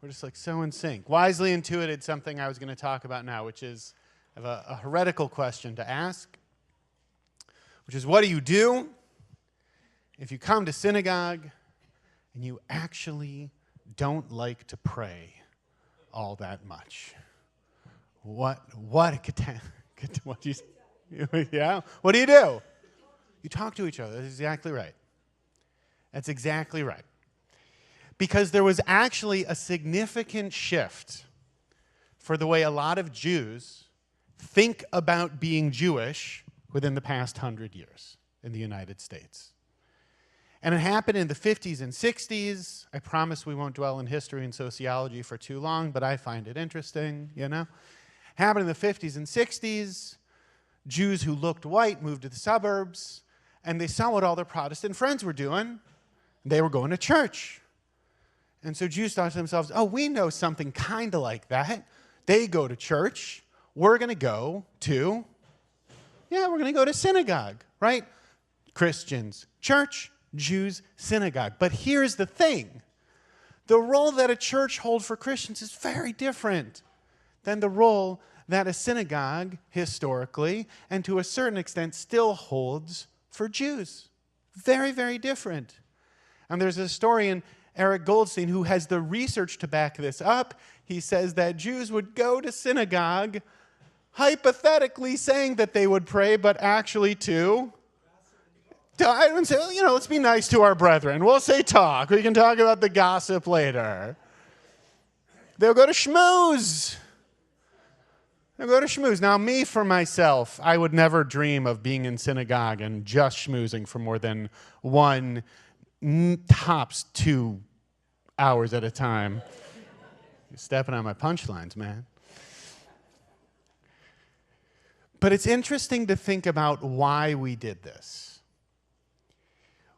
We're just like so in sync. Wisely intuited something I was going to talk about now, which is I have a heretical question to ask, which is what do you do if you come to synagogue and you actually don't like to pray all that much? What do you yeah? What do? You talk to each other. That's exactly right. That's exactly right. Because there was actually a significant shift for the way a lot of Jews think about being Jewish within the past 100 years in the United States. And it happened in the 50s and 60s. I promise we won't dwell in history and sociology for too long, but I find it interesting, you know. Happened in the 50s and 60s. Jews who looked white moved to the suburbs, and they saw what all their Protestant friends were doing. They were going to church. And so Jews thought to themselves, oh, we know something kind of like that. They go to church. We're going to go to, we're going to go to synagogue, right? Christians, church, Jews, synagogue. But here's the thing. The role that a church holds for Christians is very different than the role that a synagogue, historically, and to a certain extent, still holds for Jews. Very, very different. And there's a historian, Eric Goldstein, who has the research to back this up. He says that Jews would go to synagogue hypothetically saying that they would pray, but actually I don't say, let's be nice to our brethren. We'll say talk. We can talk about the gossip later. They'll go to schmooze. Now, me, for myself, I would never dream of being in synagogue and just schmoozing for more than one, tops 2 hours at a time. You're stepping on my punchlines, man. But it's interesting to think about why we did this.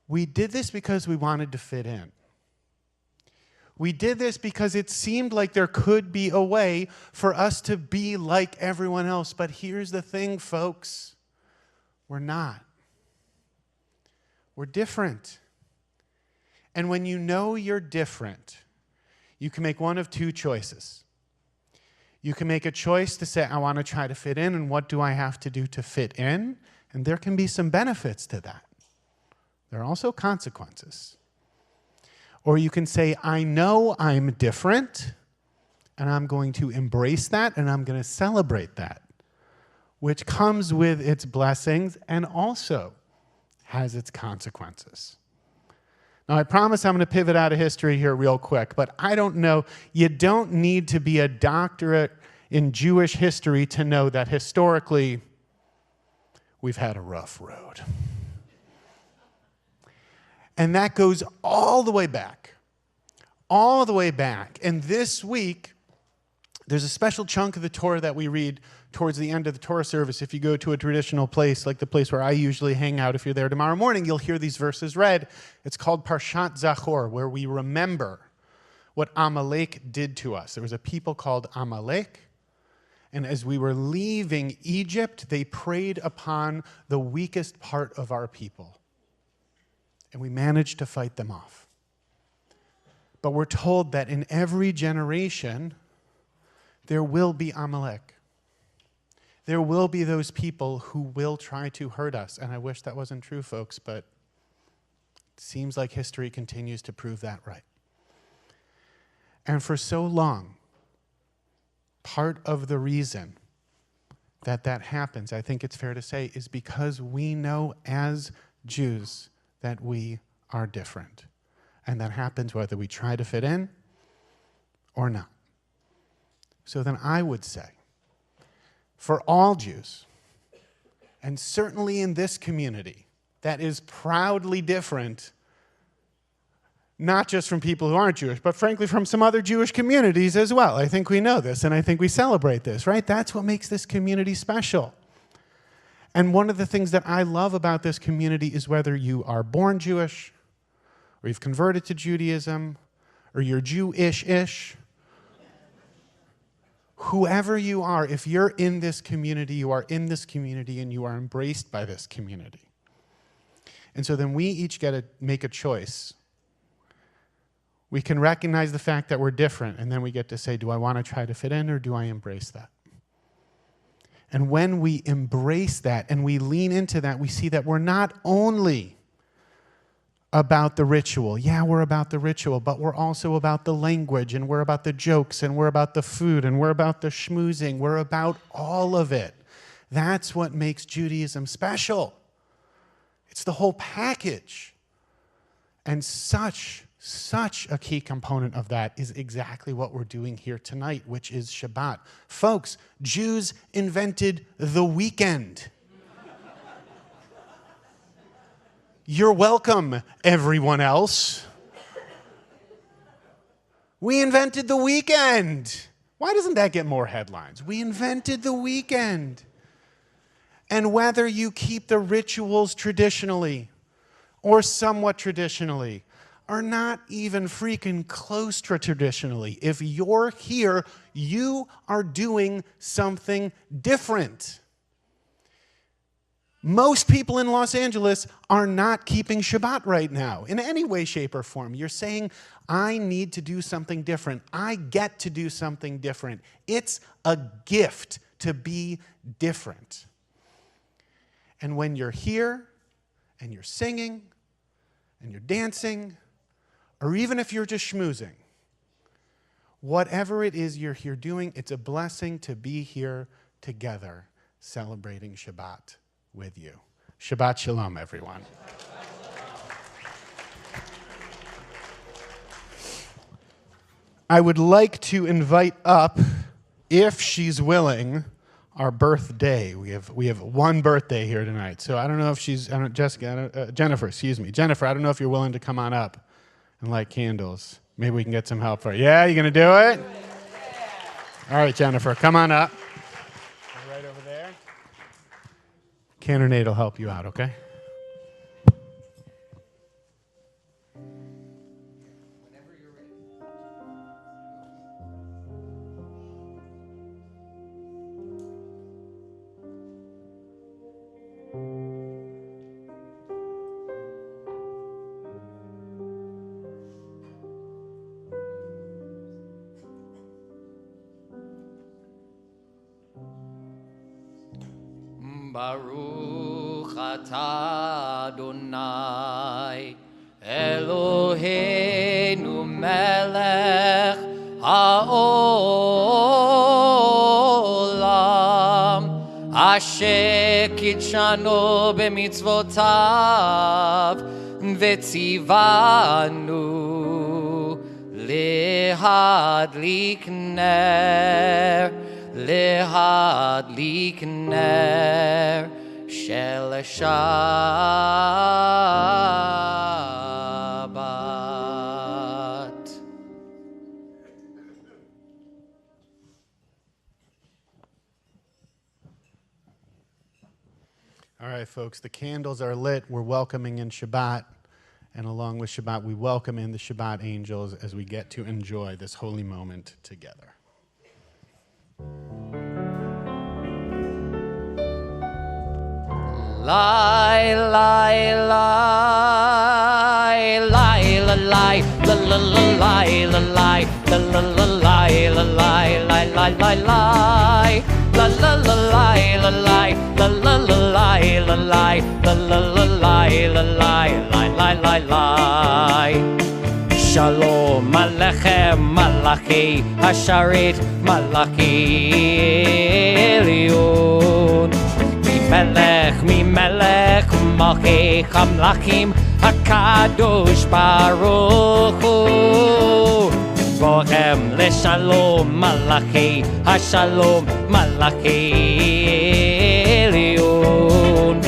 We did this because we wanted to fit in. We did this because it seemed like there could be a way for us to be like everyone else. But here's the thing, folks. We're not. We're different. And when you know you're different, you can make one of two choices. You can make a choice to say, I want to try to fit in, and what do I have to do to fit in? And there can be some benefits to that. There are also consequences. Or you can say, I know I'm different, and I'm going to embrace that, and I'm going to celebrate that, which comes with its blessings and also has its consequences. Now, I promise I'm going to pivot out of history here real quick, but I don't know. You don't need to be a doctorate in Jewish history to know that historically we've had a rough road. And that goes all the way back. All the way back. And this week, there's a special chunk of the Torah that we read towards the end of the Torah service. If you go to a traditional place, like the place where I usually hang out, if you're there tomorrow morning, you'll hear these verses read. It's called Parshat Zachor, where we remember what Amalek did to us. There was a people called Amalek, and as we were leaving Egypt, they preyed upon the weakest part of our people. And we managed to fight them off. But we're told that in every generation, there will be Amalek. There will be those people who will try to hurt us. And I wish that wasn't true, folks, but it seems like history continues to prove that right. And for so long, part of the reason that happens, I think it's fair to say, is because we know as Jews that we are different. And that happens whether we try to fit in or not. So then I would say, for all Jews, and certainly in this community that is proudly different, not just from people who aren't Jewish, but frankly from some other Jewish communities as well. I think we know this, and I think we celebrate this, right? That's what makes this community special. And one of the things that I love about this community is whether you are born Jewish, or you've converted to Judaism, or you're Jewish-ish, whoever you are, if you're in this community, you are in this community and you are embraced by this community. And so then we each get to make a choice. We can recognize the fact that we're different, and then we get to say, do I want to try to fit in, or do I embrace that? And when we embrace that and we lean into that, we see that we're not only about the ritual. Yeah, we're about the ritual, but we're also about the language, and we're about the jokes, and we're about the food, and we're about the schmoozing. We're about all of it. That's what makes Judaism special. It's the whole package. And such a key component of that is exactly what we're doing here tonight, which is Shabbat. Folks, Jews invented the weekend. You're welcome, everyone else. We invented the weekend. Why doesn't that get more headlines? We invented the weekend. And whether you keep the rituals traditionally or somewhat traditionally, are not even freaking close to traditionally. If you're here, you are doing something different. Most people in Los Angeles are not keeping Shabbat right now in any way, shape, or form. You're saying, I need to do something different. I get to do something different. It's a gift to be different. And when you're here and you're singing and you're dancing, or even if you're just schmoozing, whatever it is you're here doing, it's a blessing to be here together celebrating Shabbat with you. Shabbat Shalom, everyone. I would like to invite up, if she's willing, our birthday. We have one birthday here tonight. So I don't know if she's, Jennifer, Jennifer, I don't know if you're willing to come on up and light candles. Maybe we can get some help for you. Yeah, you gonna do it? All right, Jennifer, come on up. Right over there. Cannonade will help you out, okay? Whenever you're ready. Baruch atah Adonai Eloheinu melech haolam asher kitshanu b'mitzvotav v'tzivanu lehadlik ner להדליק נר של שבת. All right, folks, the candles are lit. We're welcoming in Shabbat. And along with Shabbat, we welcome in the Shabbat angels as we get to enjoy this holy moment together. Lie, lie, lie, lie, lie, lie, la la la lie, la lie, la la la lie, la lie, lie, lie, lie, lie, la la la lie, la lie, la la la lie, la lie, la la la lie, la lie, lie, lie, lie, lie. Shalom Alechem Malachi Hasharit Malachi Elyon Mi Melech Malchi Hamlachim HaKadosh Baruch Hu Bohem LeShalom Malachi Hashalom Malachi Elyon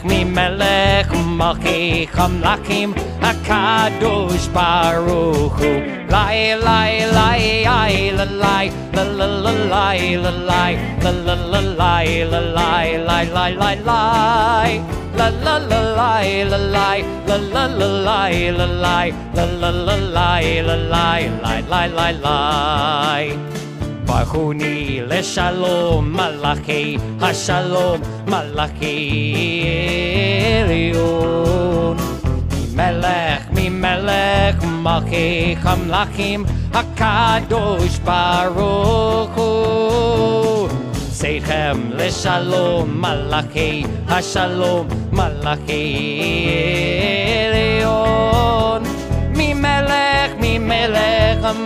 Mi Melech Malchi Hamlachim HaKadosh Baruch Hu Lai lai lai ai la lai la la la lai la lai la la la lai la lai lai lai lai lai la la la lai la lai la la la lai la lai la la la lai la lai lai lai lai lai Barchuni LeShalom Malachi HaShalom Malachi Elyon Mi melech malchei hamlachim hakadosh baruch hu. Seichem leshalom malachei hashalom malachei elyon. Mimelech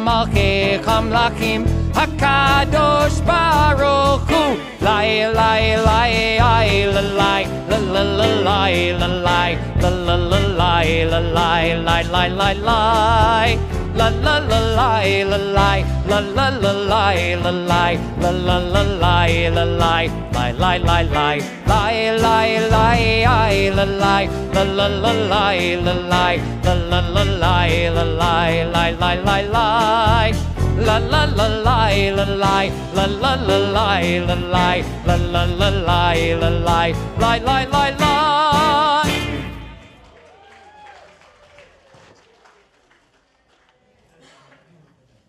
malchei hamlachim hakadosh baruch hu. Lai lai lai lai lai lai la la la lai la lai la la la lai la lai lai lai lai lai la la la lai la lai la la la lai la lai la la la lai la lai lai lai lai lai lai lai lai ai la lai la la la lai la lai la la la lai la lai lai lai lai lai la la la lai la lai la la la lai la lai la la la lai la lai lai lai lai lai.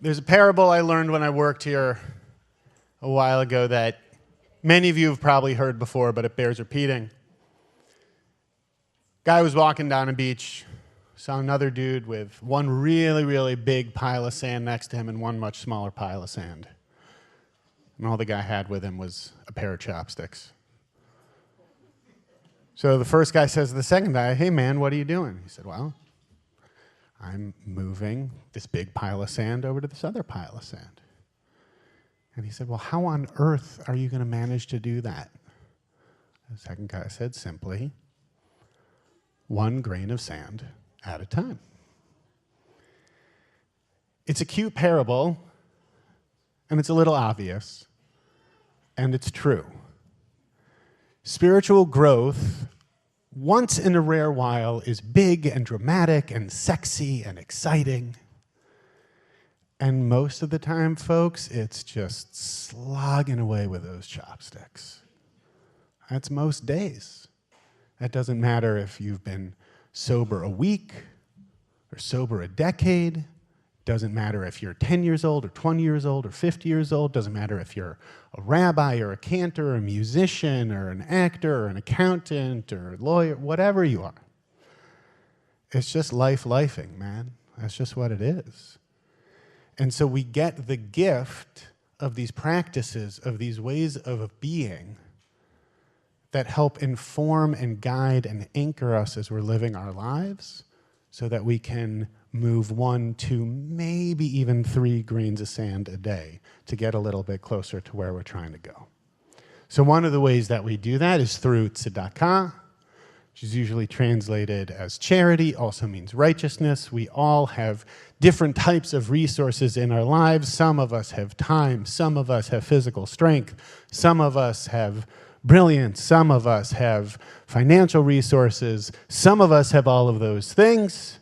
There's a parable I learned when I worked here a while ago that many of you have probably heard before, but it bears repeating. Guy was walking down a beach, saw another dude with one really, really big pile of sand next to him and one much smaller pile of sand. And all the guy had with him was a pair of chopsticks. So the first guy says to the second guy, "Hey man, what are you doing?" He said, "Well, I'm moving this big pile of sand over to this other pile of sand." And he said, "Well, how on earth are you going to manage to do that?" The second guy said, "Simply, one grain of sand at a time." It's a cute parable, and it's a little obvious, and it's true. Spiritual growth, once in a rare while, is big and dramatic and sexy and exciting. And most of the time, folks, it's just slogging away with those chopsticks. That's most days. That doesn't matter if you've been sober a week or sober a decade. Doesn't matter if you're 10 years old or 20 years old or 50 years old. Doesn't matter if you're a rabbi or a cantor or a musician or an actor or an accountant or a lawyer, whatever you are. It's just lifing, man. That's just what it is. And so we get the gift of these practices, of these ways of being that help inform and guide and anchor us as we're living our lives so that we can move 1, 2, maybe even 3 grains of sand a day to get a little bit closer to where we're trying to go. So one of the ways that we do that is through tzedakah, which is usually translated as charity, also means righteousness. We all have different types of resources in our lives. Some of us have time, some of us have physical strength, some of us have brilliance, some of us have financial resources, some of us have all of those things.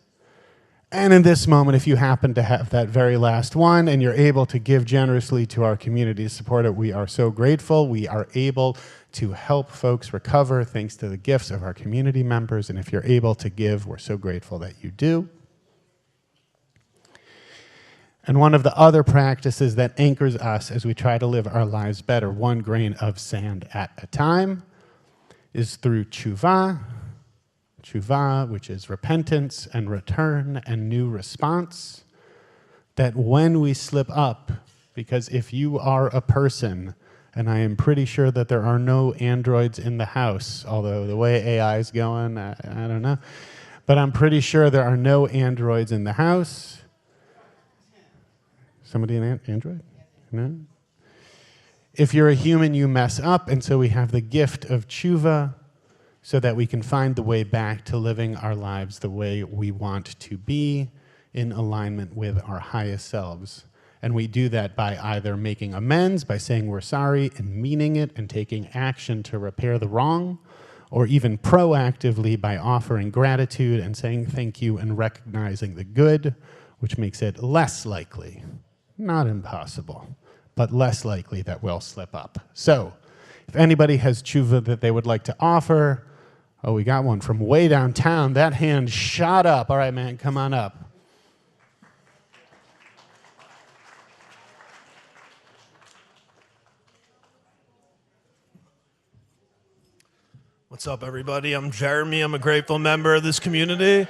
And in this moment, if you happen to have that very last one and you're able to give generously to our community to support it, we are so grateful. We are able to help folks recover thanks to the gifts of our community members. And if you're able to give, we're so grateful that you do. And one of the other practices that anchors us as we try to live our lives better, 1 grain of sand at a time, is through tshuva. Tshuva, which is repentance and return and new response, that when we slip up, because if you are a person, and I am pretty sure that there are no androids in the house, although the way AI is going, I don't know, but I'm pretty sure there are no androids in the house. Somebody an android? No? If you're a human, you mess up, and so we have the gift of tshuva, so that we can find the way back to living our lives the way we want to be in alignment with our highest selves. And we do that by either making amends, by saying we're sorry and meaning it and taking action to repair the wrong, or even proactively by offering gratitude and saying thank you and recognizing the good, which makes it less likely, not impossible, but less likely that we'll slip up. So if anybody has tshuva that they would like to offer, oh, we got one from way downtown. That hand shot up. All right, man, come on up. What's up, everybody? I'm Jeremy. I'm a grateful member of this community.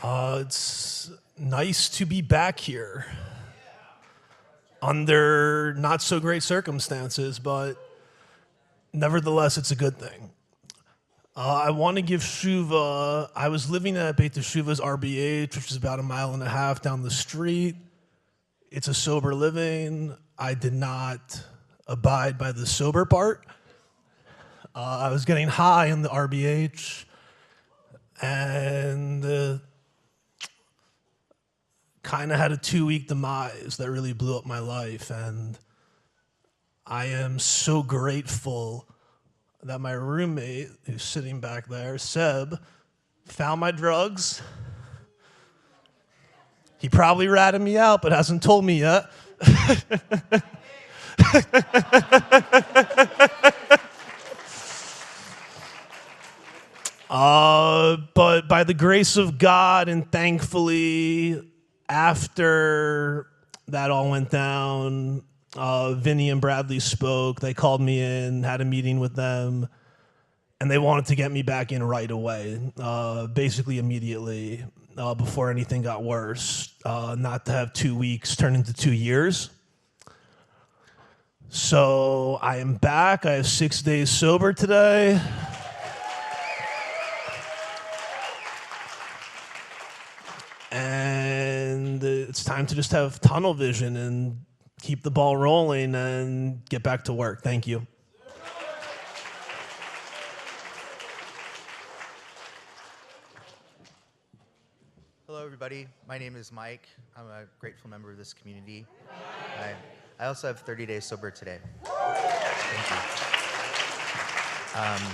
It's nice to be back here under not so great circumstances, but nevertheless, it's a good thing. I want to give Shuva. I was living at Beit Shuva's RBH, which is about 1.5 miles down the street. It's a sober living. I did not abide by the sober part. I was getting high in the RBH, and kind of had a 2-week demise that really blew up my life. And I am so grateful that my roommate, who's sitting back there, Seb, found my drugs. He probably ratted me out, but hasn't told me yet. But by the grace of God and thankfully, after that all went down, Vinny and Bradley spoke. They called me in, had a meeting with them, and they wanted to get me back in right away, basically immediately, before anything got worse, not to have 2 weeks turn into 2 years. So I am back. I have 6 days sober today. And it's time to just have tunnel vision and keep the ball rolling and get back to work. Thank you. Hello, everybody. My name is Mike. I'm a grateful member of this community. I also have 30 days sober today. Thank you.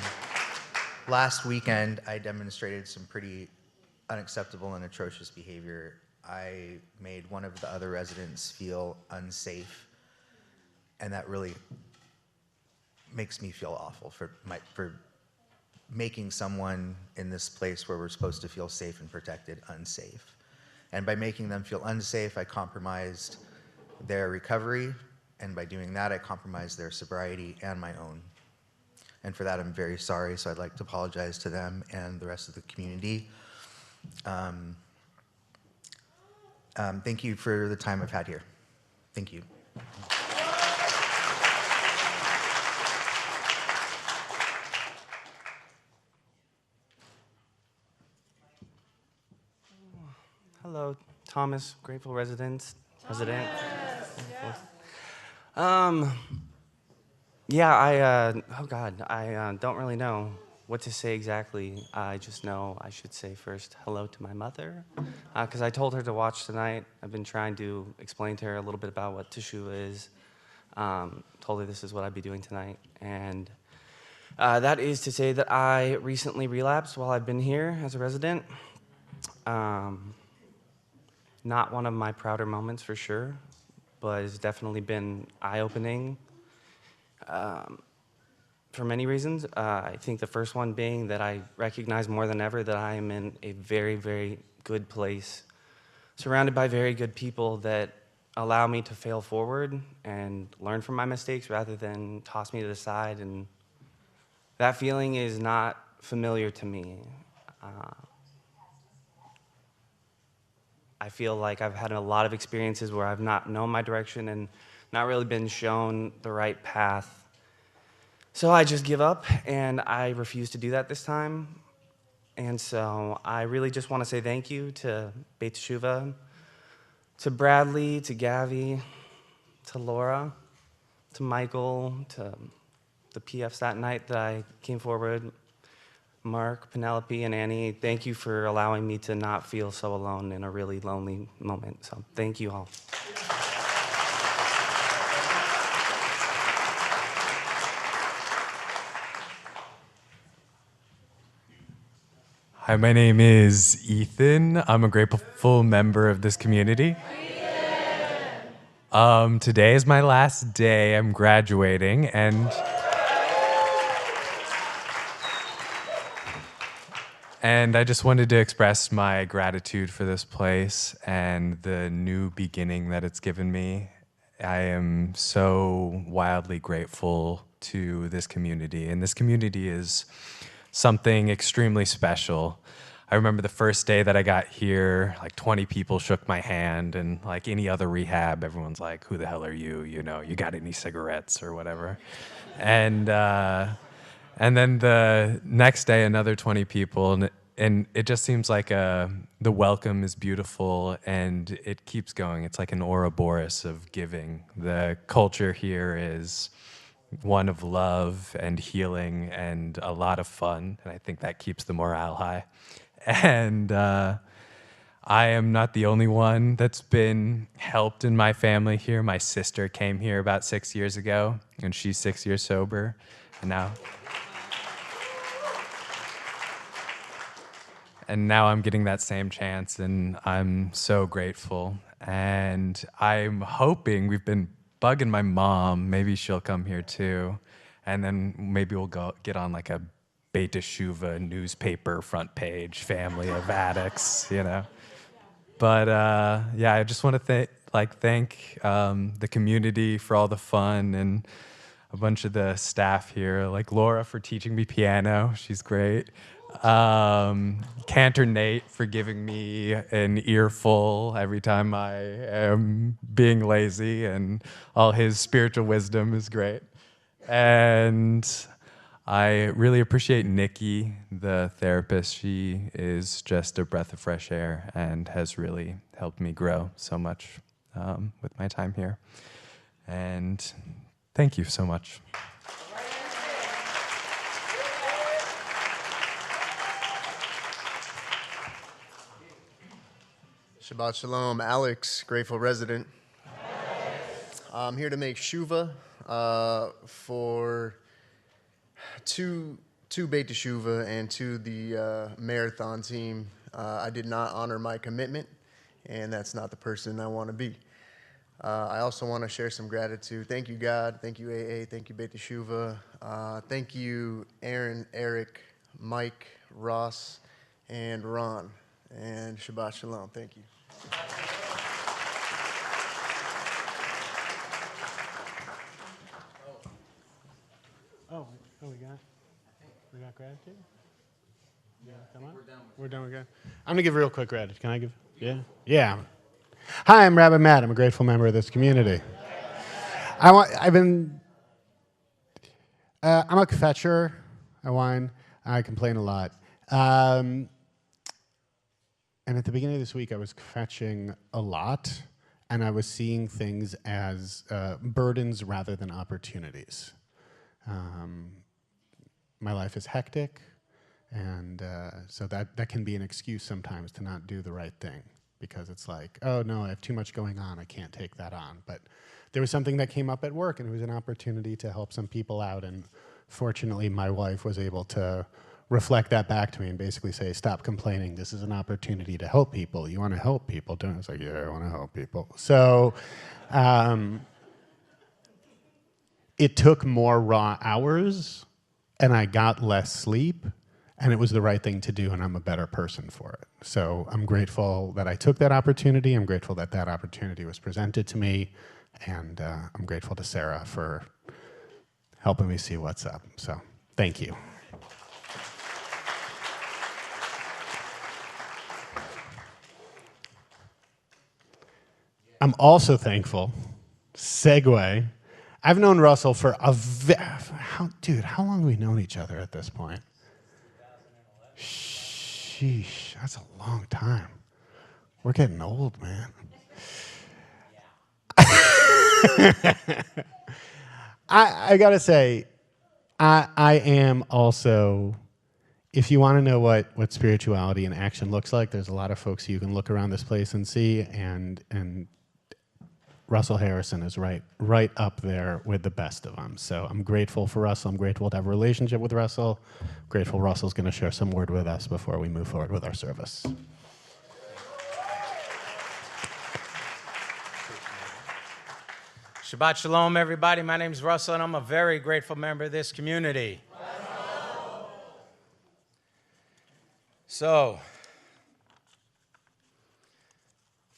Last weekend, I demonstrated some pretty unacceptable and atrocious behavior. I made one of the other residents feel unsafe, and that really makes me feel awful for making someone in this place where we're supposed to feel safe and protected unsafe. And by making them feel unsafe, I compromised their recovery, and by doing that, I compromised their sobriety and my own. And for that, I'm very sorry, so I'd like to apologize to them and the rest of the community. Thank you for the time I've had here. Thank you. Hello, Thomas, grateful resident. Yeah, I don't really know what to say exactly. I just know I should say first hello to my mother, because I told her to watch tonight. I've been trying to explain to her a little bit about what Teshuvah is. Told her this is what I'd be doing tonight. And that is to say that I recently relapsed while I've been here as a resident. Not one of my prouder moments for sure, but it's definitely been eye-opening for many reasons. I think the first one being that I recognize more than ever that I am in a very, very good place, surrounded by very good people that allow me to fail forward and learn from my mistakes rather than toss me to the side. And that feeling is not familiar to me. I feel like I've had a lot of experiences where I've not known my direction and not really been shown the right path. So I just give up, and I refuse to do that this time. And so I really just want to say thank you to Beit Teshuvah, to Bradley, to Gavi, to Laura, to Michael, to the PFs that night that I came forward, Mark, Penelope, and Annie. Thank you for allowing me to not feel so alone in a really lonely moment. So thank you all. Hi, my name is Ethan. I'm a grateful member of this community. Today is my last day. I'm graduating, and I just wanted to express my gratitude for this place and the new beginning that it's given me. I am so wildly grateful to this community, and this community is something extremely special. I remember the first day that I got here, like 20 people shook my hand, and like any other rehab, everyone's like, "Who the hell are you? You know, you got any cigarettes or whatever?" And then the next day, another 20 people, and it just seems like the welcome is beautiful, and it keeps going. It's like an Ouroboros of giving. The culture here is one of love and healing and a lot of fun, and I think that keeps the morale high. And I am not the only one that's been helped in my family here. My sister came here about 6 years ago, and she's 6 years sober, and now I'm getting that same chance, and I'm so grateful. And I'm hoping, we've been bugging my mom, maybe she'll come here too, and then maybe we'll go get on like a Beit Teshuva newspaper front page, family of addicts, you know. But yeah, I just want to thank the community for all the fun, and a bunch of the staff here, like Laura for teaching me piano, she's great. Cantor Nate for giving me an earful every time I am being lazy, and all his spiritual wisdom is great. And I really appreciate Nikki, the therapist. She is just a breath of fresh air and has really helped me grow so much with my time here. And thank you so much. Shabbat Shalom, Alex, grateful resident. I'm here to make shuva for two Beit Teshuva and to the marathon team. I did not honor my commitment, and that's not the person I want to be. I also want to share some gratitude. Thank you, God. Thank you, AA. Thank you, Beit Teshuva. Thank you, Aaron, Eric, Mike, Ross, and Ron. And Shabbat Shalom. Thank you. We got gratitude? Yeah, come on. We're done with gratitude. I'm going to give real quick gratitude. Can I give? Yeah? Yeah. Hi, I'm Rabbi Matt. I'm a grateful member of this community. I'm a fetcher. I whine. I complain a lot. And at the beginning of this week, I was fetching a lot, and I was seeing things as burdens rather than opportunities. My life is hectic, and so that can be an excuse sometimes to not do the right thing, because it's like, oh no, I have too much going on, I can't take that on. But there was something that came up at work, and it was an opportunity to help some people out, and fortunately my wife was able to reflect that back to me and basically say, stop complaining, this is an opportunity to help people. You want to help people, don't you? It's like, yeah, I want to help people. So it took more raw hours, and I got less sleep, and it was the right thing to do, and I'm a better person for it. So I'm grateful that I took that opportunity. I'm grateful that that opportunity was presented to me, and I'm grateful to Sarah for helping me see what's up. So thank you. I'm also thankful, segue, I've known Russell for dude, how long have we known each other at this point? Sheesh, that's a long time. We're getting old, man. I gotta say, I am also, if you want to know what spirituality in action looks like, there's a lot of folks you can look around this place and see, and Russell Harrison is right up there with the best of them. So I'm grateful for Russell. I'm grateful to have a relationship with Russell. I'm grateful Russell's going to share some word with us before we move forward with our service. Shabbat Shalom, everybody. My name is Russell, and I'm a very grateful member of this community. So,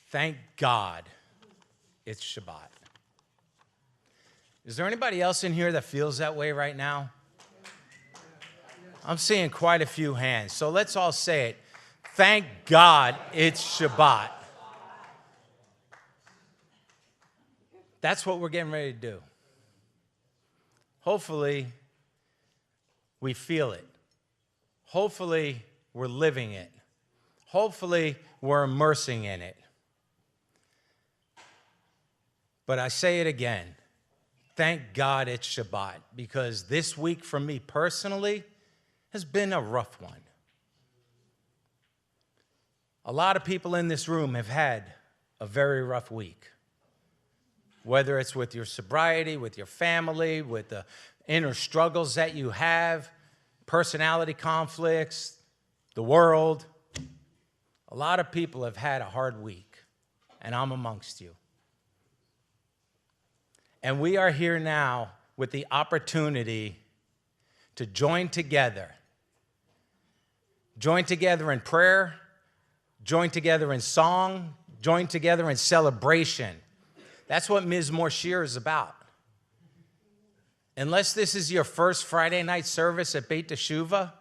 thank God it's Shabbat. Is there anybody else in here that feels that way right now? I'm seeing quite a few hands. So let's all say it. Thank God it's Shabbat. That's what we're getting ready to do. Hopefully, we feel it. Hopefully, we're living it. Hopefully, we're immersing in it. But I say it again. Thank God it's Shabbat, because this week for me personally has been a rough one. A lot of people in this room have had a very rough week, whether it's with your sobriety, with your family, with the inner struggles that you have, personality conflicts, the world. A lot of people have had a hard week, and I'm amongst you. And we are here now with the opportunity to join together. Join together in prayer, join together in song, join together in celebration. That's what Mizmor Shir is about. Unless this is your first Friday night service at Beit Teshuvah,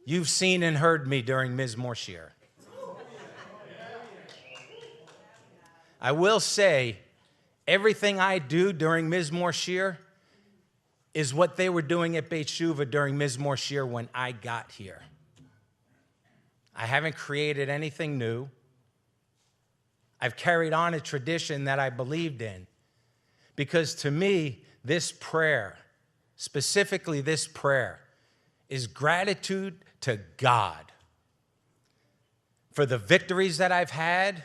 you've seen and heard me during Mizmor Shir. I will say, everything I do during Mizmor Shir is what they were doing at Beit Teshuvah during Mizmor Shir when I got here. I haven't created anything new. I've carried on a tradition that I believed in. Because to me, this prayer, specifically this prayer, is gratitude to God for the victories that I've had,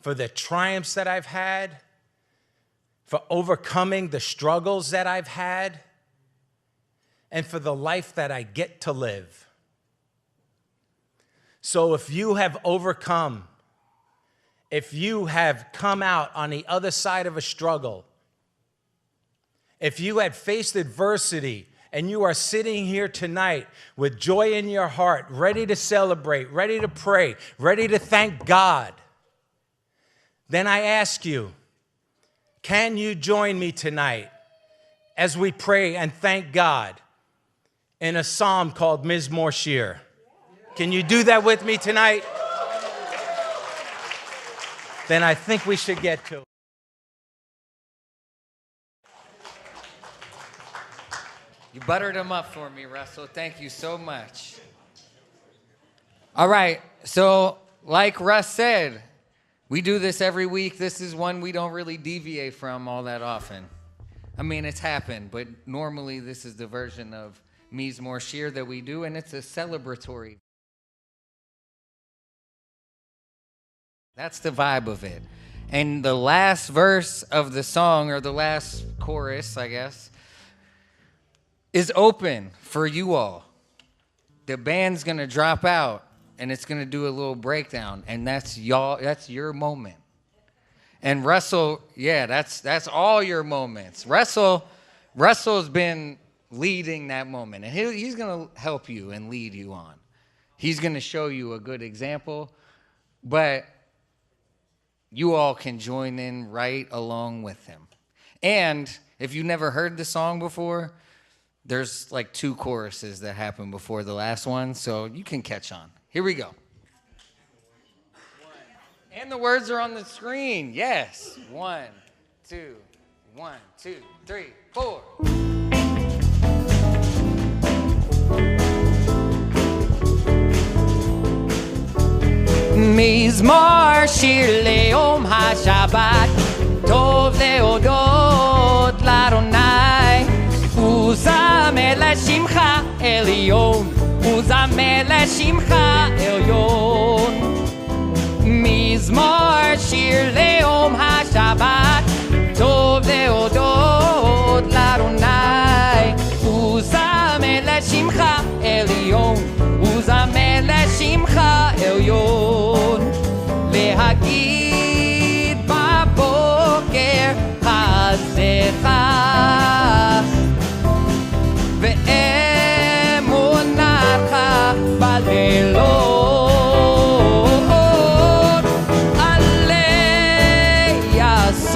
for the triumphs that I've had, for overcoming the struggles that I've had, and for the life that I get to live. So if you have overcome, if you have come out on the other side of a struggle, if you had faced adversity and you are sitting here tonight with joy in your heart, ready to celebrate, ready to pray, ready to thank God, then I ask you, can you join me tonight as we pray and thank God in a psalm called Mizmor Shir? Can you do that with me tonight? Then I think we should get to it. You buttered them up for me, Russell. Thank you so much. All right, so like Russ said, we do this every week. This is one we don't really deviate from all that often. I mean, it's happened, but normally this is the version of Mizmor Shir that we do, and it's a celebratory. That's the vibe of it. And the last verse of the song, or the last chorus, I guess, is open for you all. The band's gonna drop out and it's gonna do a little breakdown, and that's y'all, that's your moment. And Russell, yeah, that's all your moments. Russell's been leading that moment, and he's gonna help you and lead you on. He's gonna show you a good example, but you all can join in right along with him. And if you never heard the song before, there's like 2 choruses that happen before the last one, so you can catch on. Here we go. And the words are on the screen. Yes. 1, 2, 1, 2, 3, 4. מזמור שיר ליום השבת, טוב להודות לאדוני, וזמר לשמך עליון, וזמר לשמך עליון. מזמור שיר ליום השבת, טוב להודות לאדוני, וזמר לשמך עליון, וזמר לשמך עליון. להגיד בבוקר חסדך ואמונתך בלילות, עלי יסוד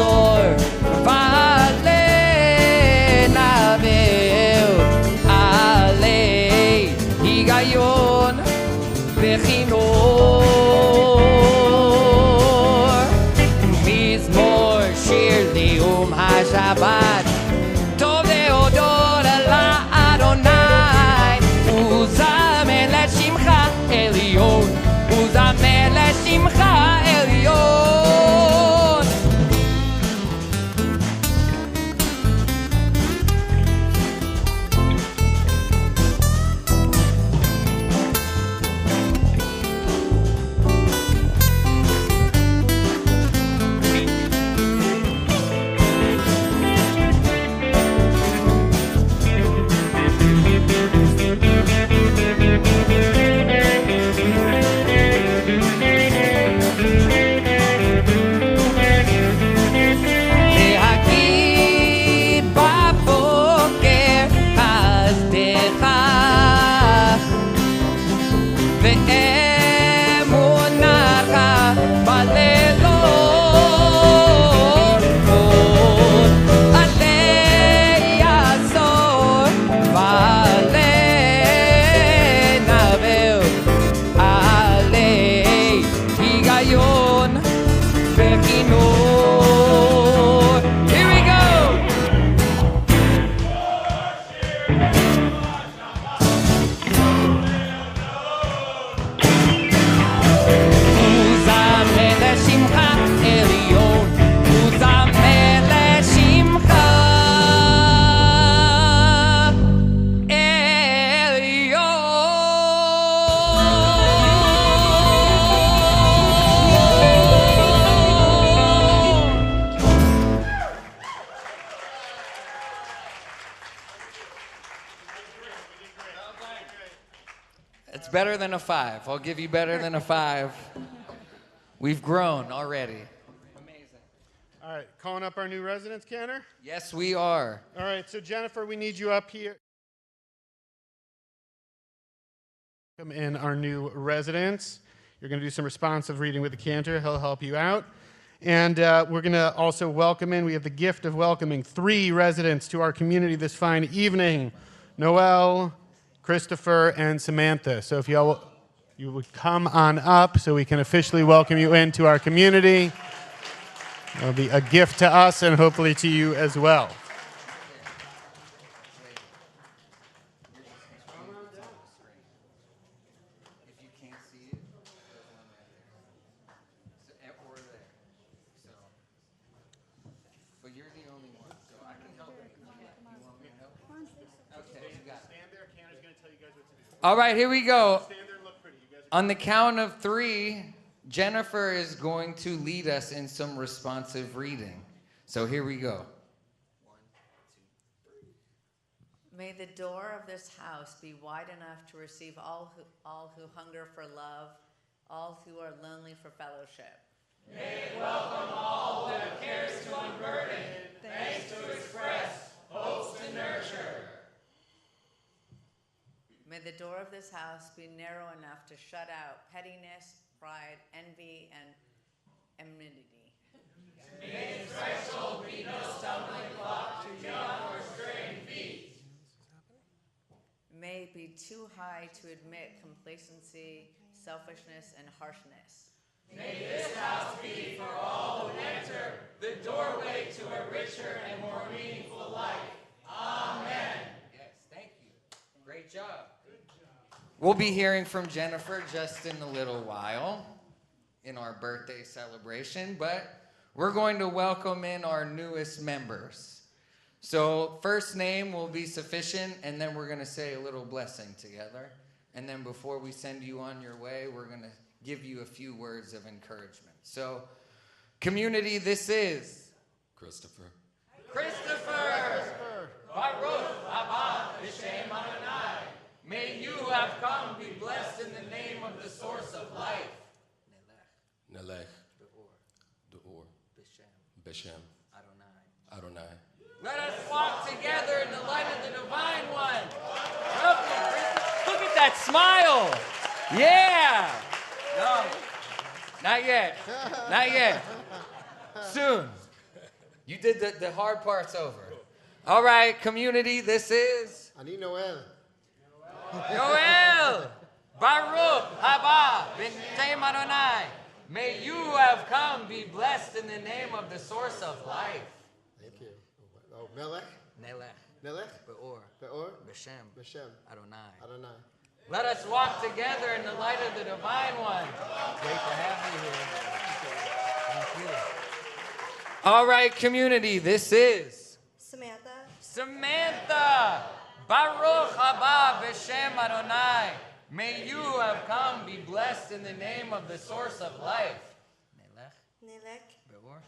ניסיון וכינור. Here we go! וזמר לשמך עליון, וזמר לשמך It's better than a 5. I'll give you better than a 5. We've grown already. Amazing. All right, calling up our new residents, Cantor. Yes, we are. All right, so Jennifer, we need you up here. Come in our new residents. You're going to do some responsive reading with the Cantor. He'll help you out. And we're going to also welcome in, we have the gift of welcoming 3 residents to our community this fine evening. Noel, Christopher, and Samantha. So if you would come on up so we can officially welcome you into our community. It'll be a gift to us and hopefully to you as well. All right, here we go. On the count of 3, Jennifer is going to lead us in some responsive reading. So here we go. 1, 2, 3. May the door of this house be wide enough to receive all who hunger for love, all who are lonely for fellowship. May it welcome all who have cares to unburden, thanks to express, hopes to nurture. May the door of this house be narrow enough to shut out pettiness, pride, envy, and enmity. May its threshold be no stumbling block to young or straying feet. May it be too high to admit complacency, selfishness, and harshness. May this house be for all who enter the doorway to a richer and more meaningful life. Amen. Yes, thank you. Great job. We'll be hearing from Jennifer just in a little while in our birthday celebration, but we're going to welcome in our newest members. So first name will be sufficient, and then we're going to say a little blessing together. And then before we send you on your way, we're going to give you a few words of encouragement. So, community, this is Christopher. Christopher! Baruch haba b'shem Adonai. May you have come, be blessed in the name of the source of life. Nelech. Deor. Beshem. Adonai. Let us walk together in the light of the divine one. Look at that smile. Yeah. No, not yet. Not yet. Soon. You did the hard parts over. All right, community, this is I need Noel. Noel. Baruch haba b'shem Adonai. May you have come, be blessed in the name of the source of life. Thank you. Oh, Melech. Nelech. Beor. Beshem. Adonai. Let us walk together in the light of the divine one. Great to have you here. Thank you. All right, community, this is Samantha. Baruch haba b'shem Adonai. May you have come, be blessed in the name of the source of life. Nelech. Beor.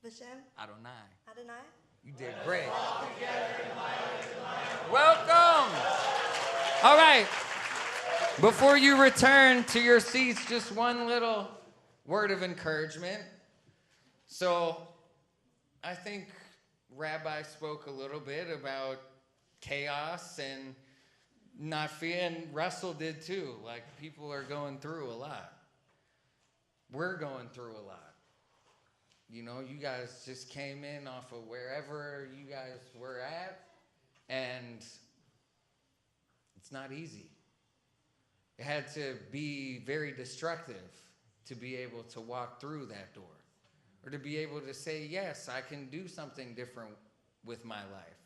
Beshem. Adonai. You did great. Welcome. All right. Before you return to your seats, just one little word of encouragement. So I think Rabbi spoke a little bit about chaos and not fear, and Russell did too. Like, people are going through a lot. We're going through a lot. You know, you guys just came in off of wherever you guys were at, and it's not easy. It had to be very destructive to be able to walk through that door, or to be able to say, yes, I can do something different with my life,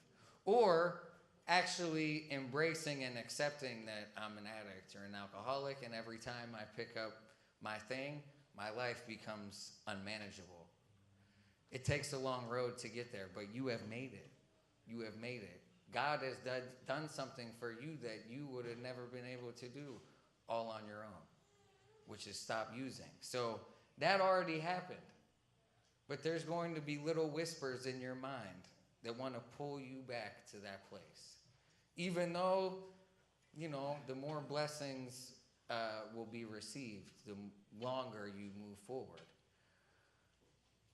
or actually embracing and accepting that I'm an addict or an alcoholic, and every time I pick up my thing, my life becomes unmanageable. It takes a long road to get there, but you have made it. You have made it. God has done something for you that you would have never been able to do all on your own, which is stop using. So that already happened. But there's going to be little whispers in your mind that want to pull you back to that place. Even though, you know, the more blessings will be received, the longer you move forward.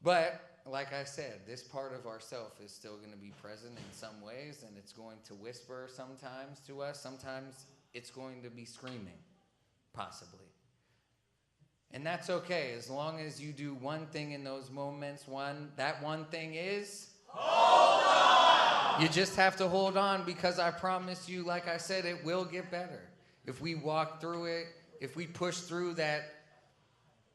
But, like I said, this part of ourself is still going to be present in some ways, and it's going to whisper sometimes to us. Sometimes it's going to be screaming, possibly. And that's okay, as long as you do one thing in those moments. That one thing is... hold on! You just have to hold on, because I promise you, like I said, it will get better. If we walk through it, if we push through that,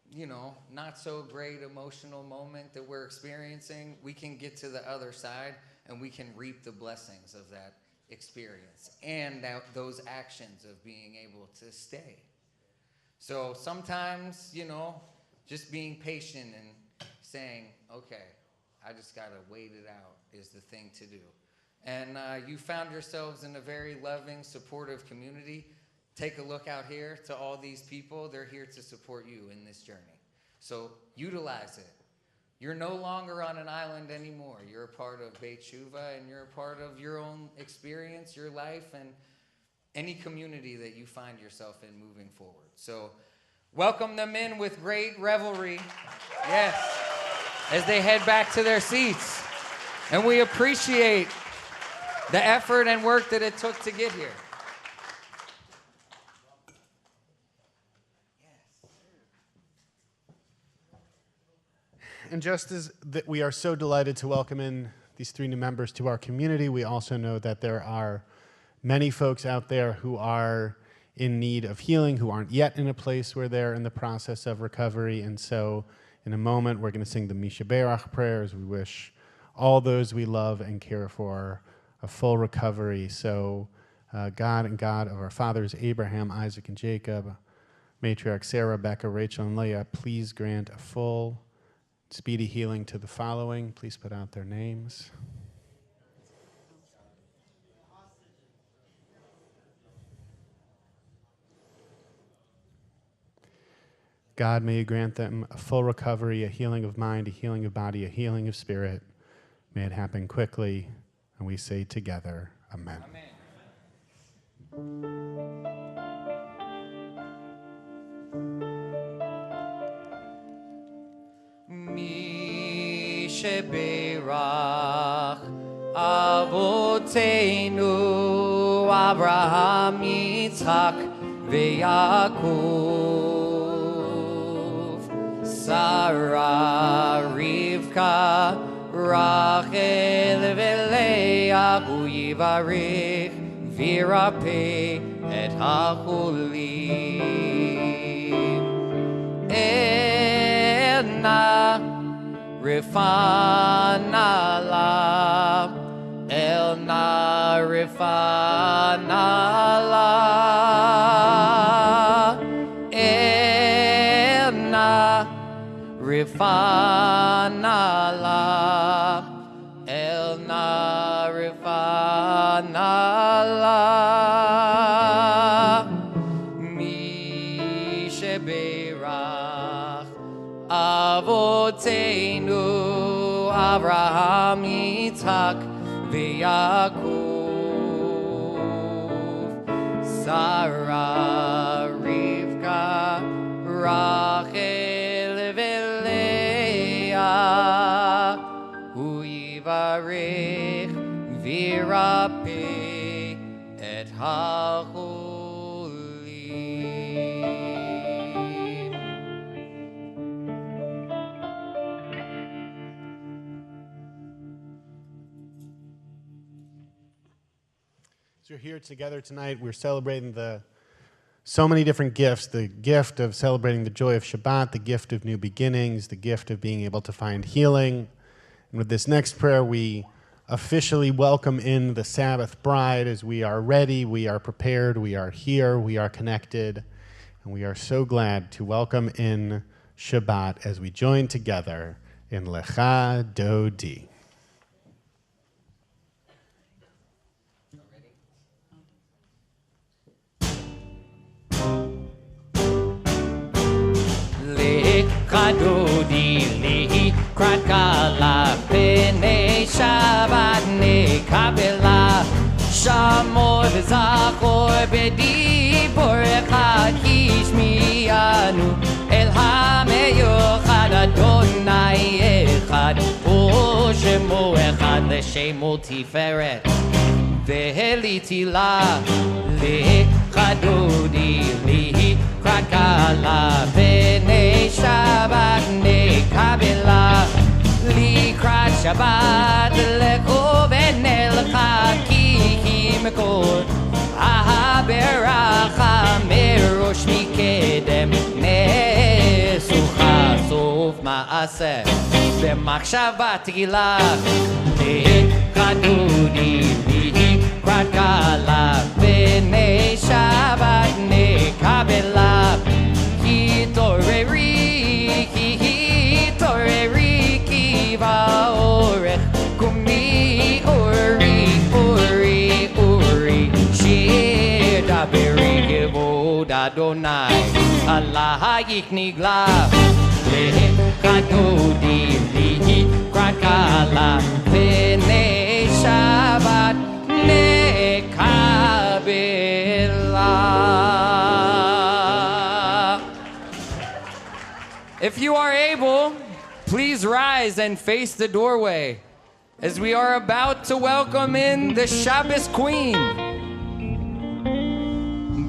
you know, not so great emotional moment that we're experiencing, we can get to the other side and we can reap the blessings of that experience and those actions of being able to stay. So sometimes, you know, just being patient and saying, okay, I just got to wait it out is the thing to do. And you found yourselves in a very loving, supportive community. Take a look out here to all these people. They're here to support you in this journey. So utilize it. You're no longer on an island anymore. You're a part of Beit Shuvah, and you're a part of your own experience, your life, and any community that you find yourself in moving forward. So welcome them in with great revelry. Yes. As they head back to their seats. And we appreciate the effort and work that it took to get here. And just as that we are so delighted to welcome in these 3 new members to our community, we also know that there are many folks out there who are in need of healing, who aren't yet in a place where they're in the process of recovery. And so in a moment, we're going to sing the Mishaberach prayers. We wish all those we love and care for a full recovery. So God and God of our fathers, Abraham, Isaac, and Jacob, matriarch Sarah, Rebecca, Rachel, and Leah, please grant a full, speedy healing to the following. Please put out their names. God, may you grant them a full recovery, a healing of mind, a healing of body, a healing of spirit. May it happen quickly. And we say together, Amen. Amen. Mishaberach Avoteinu Abraham, Yitzchak, veYaakov, Sarah, Rivka, Rachel, veLeah, Hu yivarech v'yirapeh et hacholim. Elna Rifana la, Elna Rifana la, Elna Rifana la, Elna Rifana la, Mishaberach Avoteinu Abraham, Yitzchak, veYaakov, Sarah, Rivka, Rachel, veLeah, Hu yivarech v'yirapeh et hacholim. So we're here together tonight. We're celebrating the so many different gifts, the gift of celebrating the joy of Shabbat, the gift of new beginnings, the gift of being able to find healing. And with this next prayer, we officially welcome in the Sabbath bride as we are ready, we are prepared, we are here, we are connected, and we are so glad to welcome in Shabbat as we join together in Lecha Dodi. Lecha Dodi Lehi Kratkala Pene Shabbat Nekabela Shamor Zachor Bedi Borecha Kishmiyanu El HaMeyuchad Adonai Echad U'Shemo Echad L'Shemo Tiferet Veheliti La Lecha Dodi Lehi Kratkala Pene Shabbat Nekabela Likrat Shabbat Leko Venelcha Ki Mekor Ahaberacha Merosh Mikedem Nesucha Sof Maaseh B'machshava Tila Lecha Dodi Lehi Kratkala Pene Shabbat Nekabela Hitoreri Kiva Orech Kumi Uri Shir Daberi Gevod Adonai Allah Yiknigla Lecha Dodi Lehi Kratkala Pene Shabbat Nekabela. If you are able, please rise and face the doorway as we are about to welcome in the Shabbos Queen.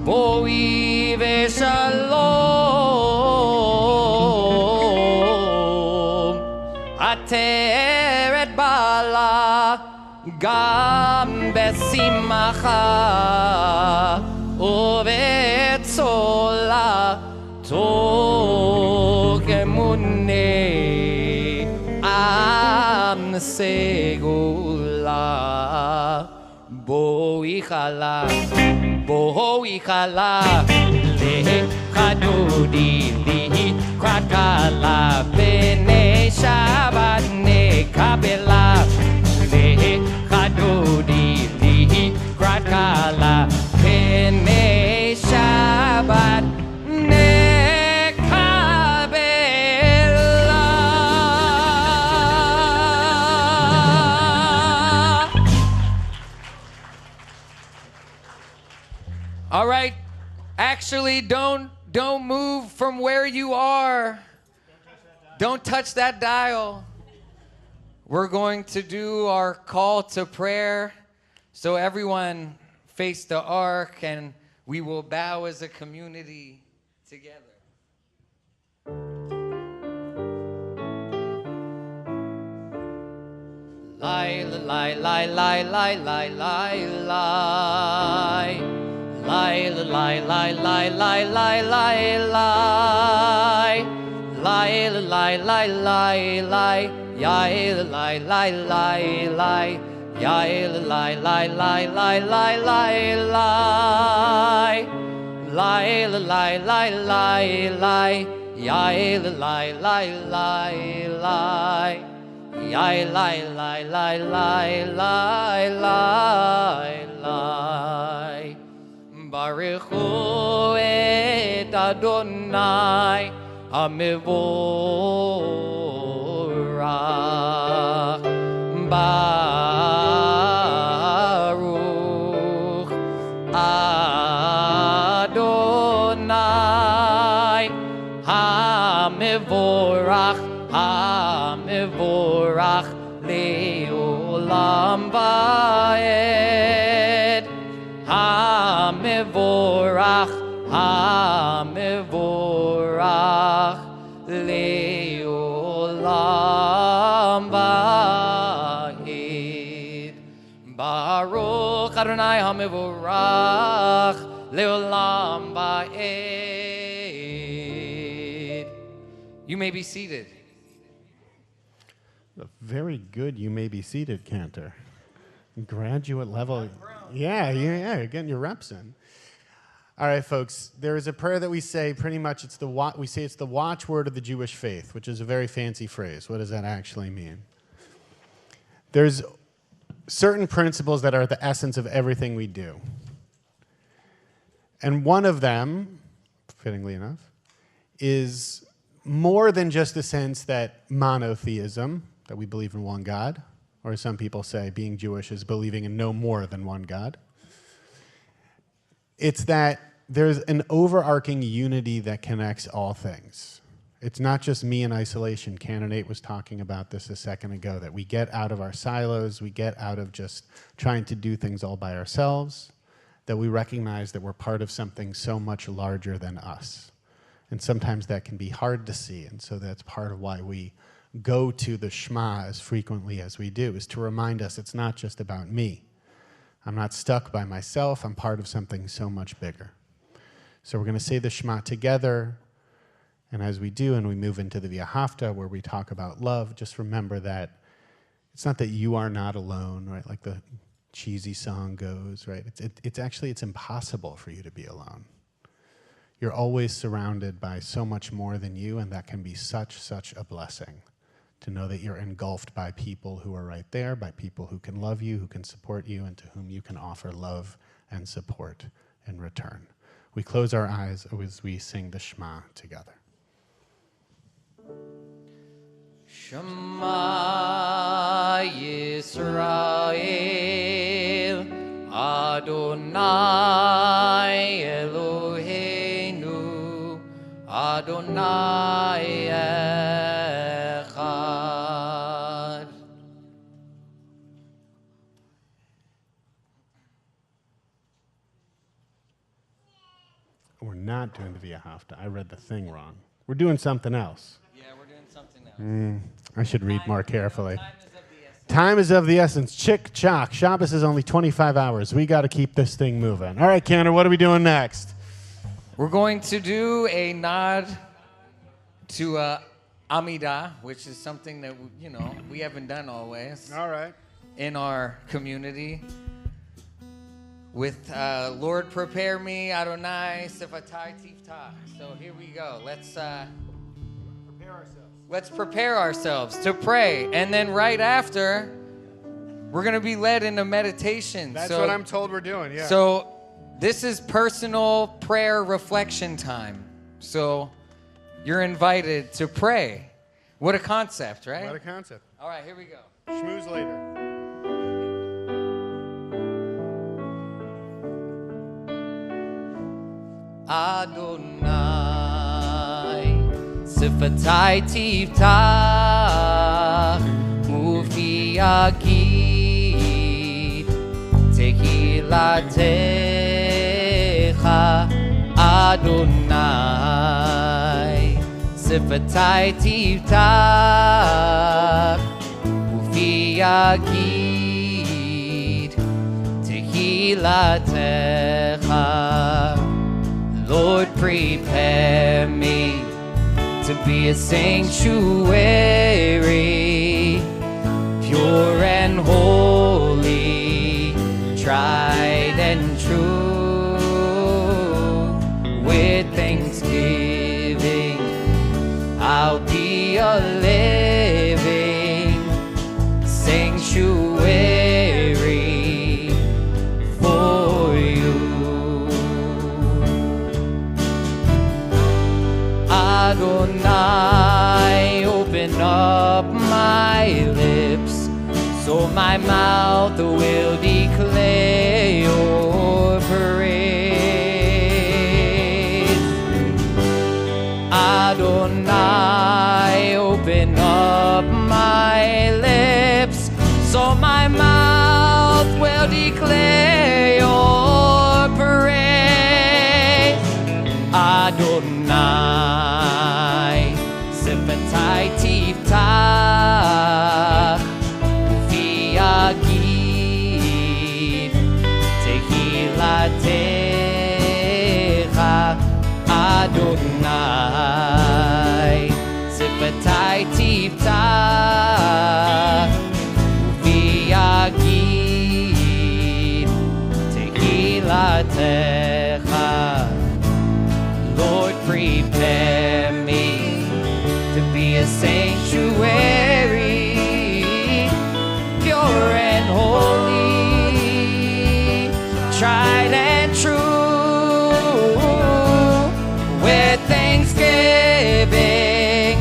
Boi v'shalom ateret bala gam besimcha uvetzola tokemune am segula boi chala lecha dodi lehi kratkala pene Shabbat nekabela lecha dodi lehi kratkala pene Shabbat All right, actually, don't move from where you are. Don't touch that dial. We're going to do our call to prayer. So everyone face the ark and we will bow as a community together. Lie, lie, lie, lie, lie, lie, lie, lie. Lie, lie, lie, lie, lie, lie, lie, lie. Lie, lie, lie, lie, lie. Yai, lie, lie, lie, lie. Yai, lie, lie, lie, lie, lie, lie, lie. Lie, lie, lie, lie, lie. Yai, lie, lie, lie, lie. Yai, lie, lie, lie, lie, lie, lie, lie. Baruchu et Adonai HaMevorach. Baruch Adonai HaMevorach HaMevorach Le'olam Va'ed. HaMevorach HaMevorach Le'olam Va'ed. Baruch Adonai HaMevorach leolam va'ed. You may be seated. A very good you may be seated cantor. Graduate level. Yeah, you're getting your reps in. All right, folks, there is a prayer that we say pretty much it's the watchword of the Jewish faith, which is a very fancy phrase. What does that actually mean? There's certain principles that are the essence of everything we do. And one of them, fittingly enough, is more than just the sense that monotheism, that we believe in one God, or as some people say, being Jewish is believing in no more than one God. It's that there's an overarching unity that connects all things. It's not just me in isolation. Candidate was talking about this a second ago, that we get out of our silos, we get out of just trying to do things all by ourselves, that we recognize that we're part of something so much larger than us. And sometimes that can be hard to see, and so that's part of why we go to the Shema as frequently as we do, is to remind us it's not just about me. I'm not stuck by myself. I'm part of something so much bigger. So we're going to say the Shema together, and as we do, and we move into the V'ahavta, where we talk about love, just remember that it's not that you are not alone, right? Like the cheesy song goes, right? It's impossible for you to be alone. You're always surrounded by so much more than you, and that can be such a blessing to know that you're engulfed by people who are right there, by people who can love you, who can support you, and to whom you can offer love and support in return. We close our eyes as we sing the Shema together. Shema Yisrael, Adonai Eloheinu, Adonai Echad. We're not doing the V'ahavta. I read the thing wrong. We're doing something else. Yeah, we're doing something else. I should read more carefully. Time is of the essence. Chick chock. Shabbos is only 25 hours. We got to keep this thing moving. All right, Cantor, what are we doing next? We're going to do a nod to Amidah, which is something that, we haven't done always. All right. In our community. With Lord, prepare me, Adonai, Sifatai Tiftach. So here we go. Let's prepare ourselves to pray. And then right after, we're going to be led into meditation. That's what I'm told we're doing, yeah. So this is personal prayer reflection time. So you're invited to pray. What a concept, right? What a concept. All right, here we go. Schmooze later. Adonai, Sifatai Tiftach, Mufi Yagid, Tehilatecha, Adonai, Sifatai Tiftach, Mufi Yagid, Tehilatecha. Lord, prepare me to be a sanctuary, pure and holy, tried and true. With thanksgiving, I'll be a living sanctuary for you. Adonai, open up my lips, so my mouth will declare your praise. Adonai, open up my lips, so my mouth will declare your praise. Adonai, Sifatai Tiftach, Mufi Yagid, Tehilatecha. מתי תפתח ויגיד תהילתך. Lord, prepare me to be a sanctuary, pure and holy, tried and true. With thanksgiving,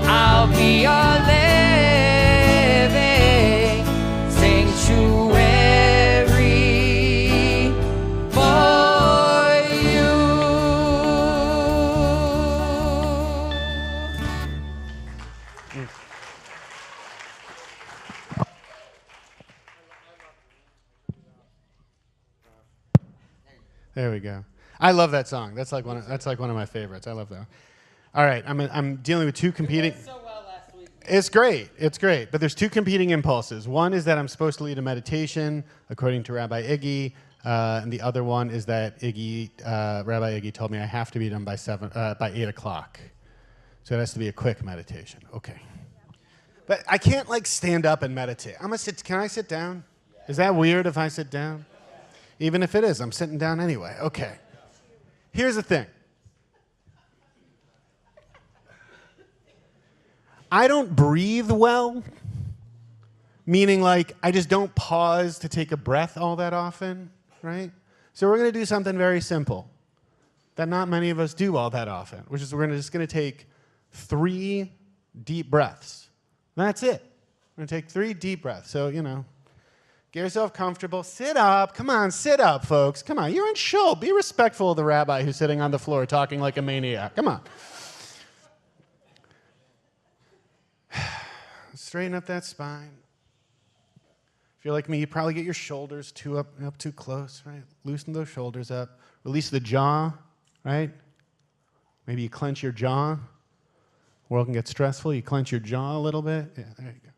I'll be a living sanctuary for you. There we go. I love that song. That's like one of my favorites. I love that. All right, I'm dealing with two competing. It's great. It's great. But there's two competing impulses. One is that I'm supposed to lead a meditation, according to Rabbi Iggy, and the other one is that Rabbi Iggy told me I have to be done by 8 o'clock. So it has to be a quick meditation. Okay. But I can't like stand up and meditate. Can I sit down? Is that weird if I sit down? Even if it is, I'm sitting down anyway. Okay. Here's the thing. I don't breathe well, meaning like I just don't pause to take a breath all that often, right? So we're going to do something very simple that not many of us do all that often, which is we're just going to take 3 deep breaths. That's it. We're going to take 3 deep breaths. So, get yourself comfortable. Sit up. Come on, sit up, folks. Come on. You're in shul. Be respectful of the rabbi who's sitting on the floor talking like a maniac. Come on. Straighten up that spine. If you're like me, you probably get your shoulders up too close, right? Loosen those shoulders up. Release the jaw, right? Maybe you clench your jaw. World can get stressful. You clench your jaw a little bit. Yeah, there you go.